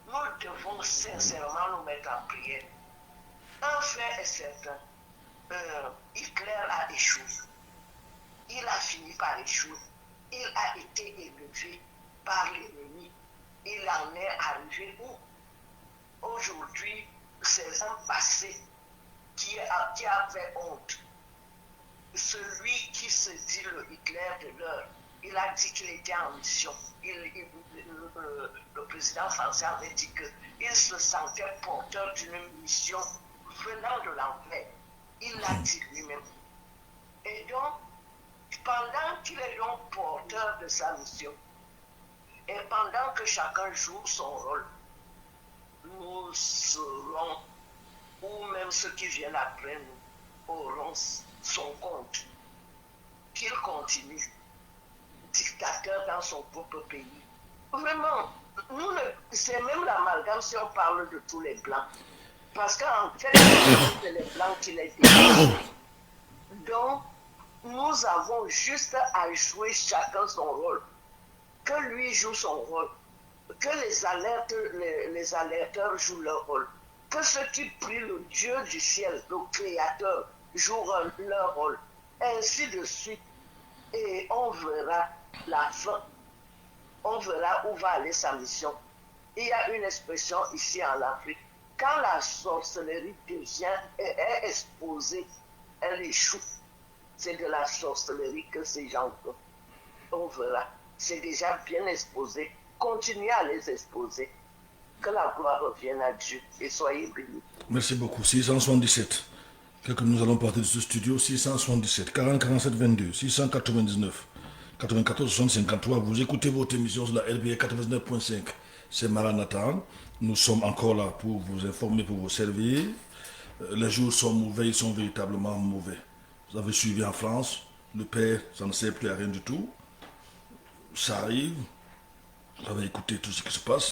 nous devons sincèrement nous mettre en prière. Un fait est certain. Hitler a échoué. Il a fini par échouer. Il a été élevé par l'ennemi. Il en est arrivé où? Aujourd'hui, ces ans passés qui a fait honte. Celui qui se dit le Hitler de l'heure, il a dit qu'il était en mission. Le président français avait dit qu'il se sentait porteur d'une mission venant de l'enfer. Il l'a dit lui-même. Et donc, pendant qu'il est donc porteur de sa mission, et pendant que chacun joue son rôle, nous serons, ou même ceux qui viennent après nous, auront son compte. Qu'il continue, dictateur dans son propre pays. Vraiment, c'est même l'amalgame si on parle de tous les blancs. Parce qu'en fait, c'est les blancs qui les défendent. Donc, nous avons juste à jouer chacun son rôle. Que lui joue son rôle. Que les alerteurs jouent leur rôle. Que ceux qui prient le Dieu du ciel, le Créateur, jouent leur rôle. Ainsi de suite. Et on verra la fin. On verra où va aller sa mission. Il y a une expression ici en Afrique. Quand la sorcellerie est exposée, elle échoue. C'est de la sorcellerie que ces gens font. On verra. C'est déjà bien exposé. Continuez à les exposer. Que la gloire revienne à Dieu et soyez bénis. Merci beaucoup. 677. Que nous allons partir de ce studio. 677 40 47 22 699 94 60 53. Vous écoutez votre émission sur la RBA 99.5. C'est Maranatha. Nous sommes encore là pour vous informer, pour vous servir. Les jours sont mauvais, ils sont véritablement mauvais. Vous avez suivi en France, le père, ça ne sert plus à rien du tout. Ça arrive. Vous avez écouté tout ce qui se passe.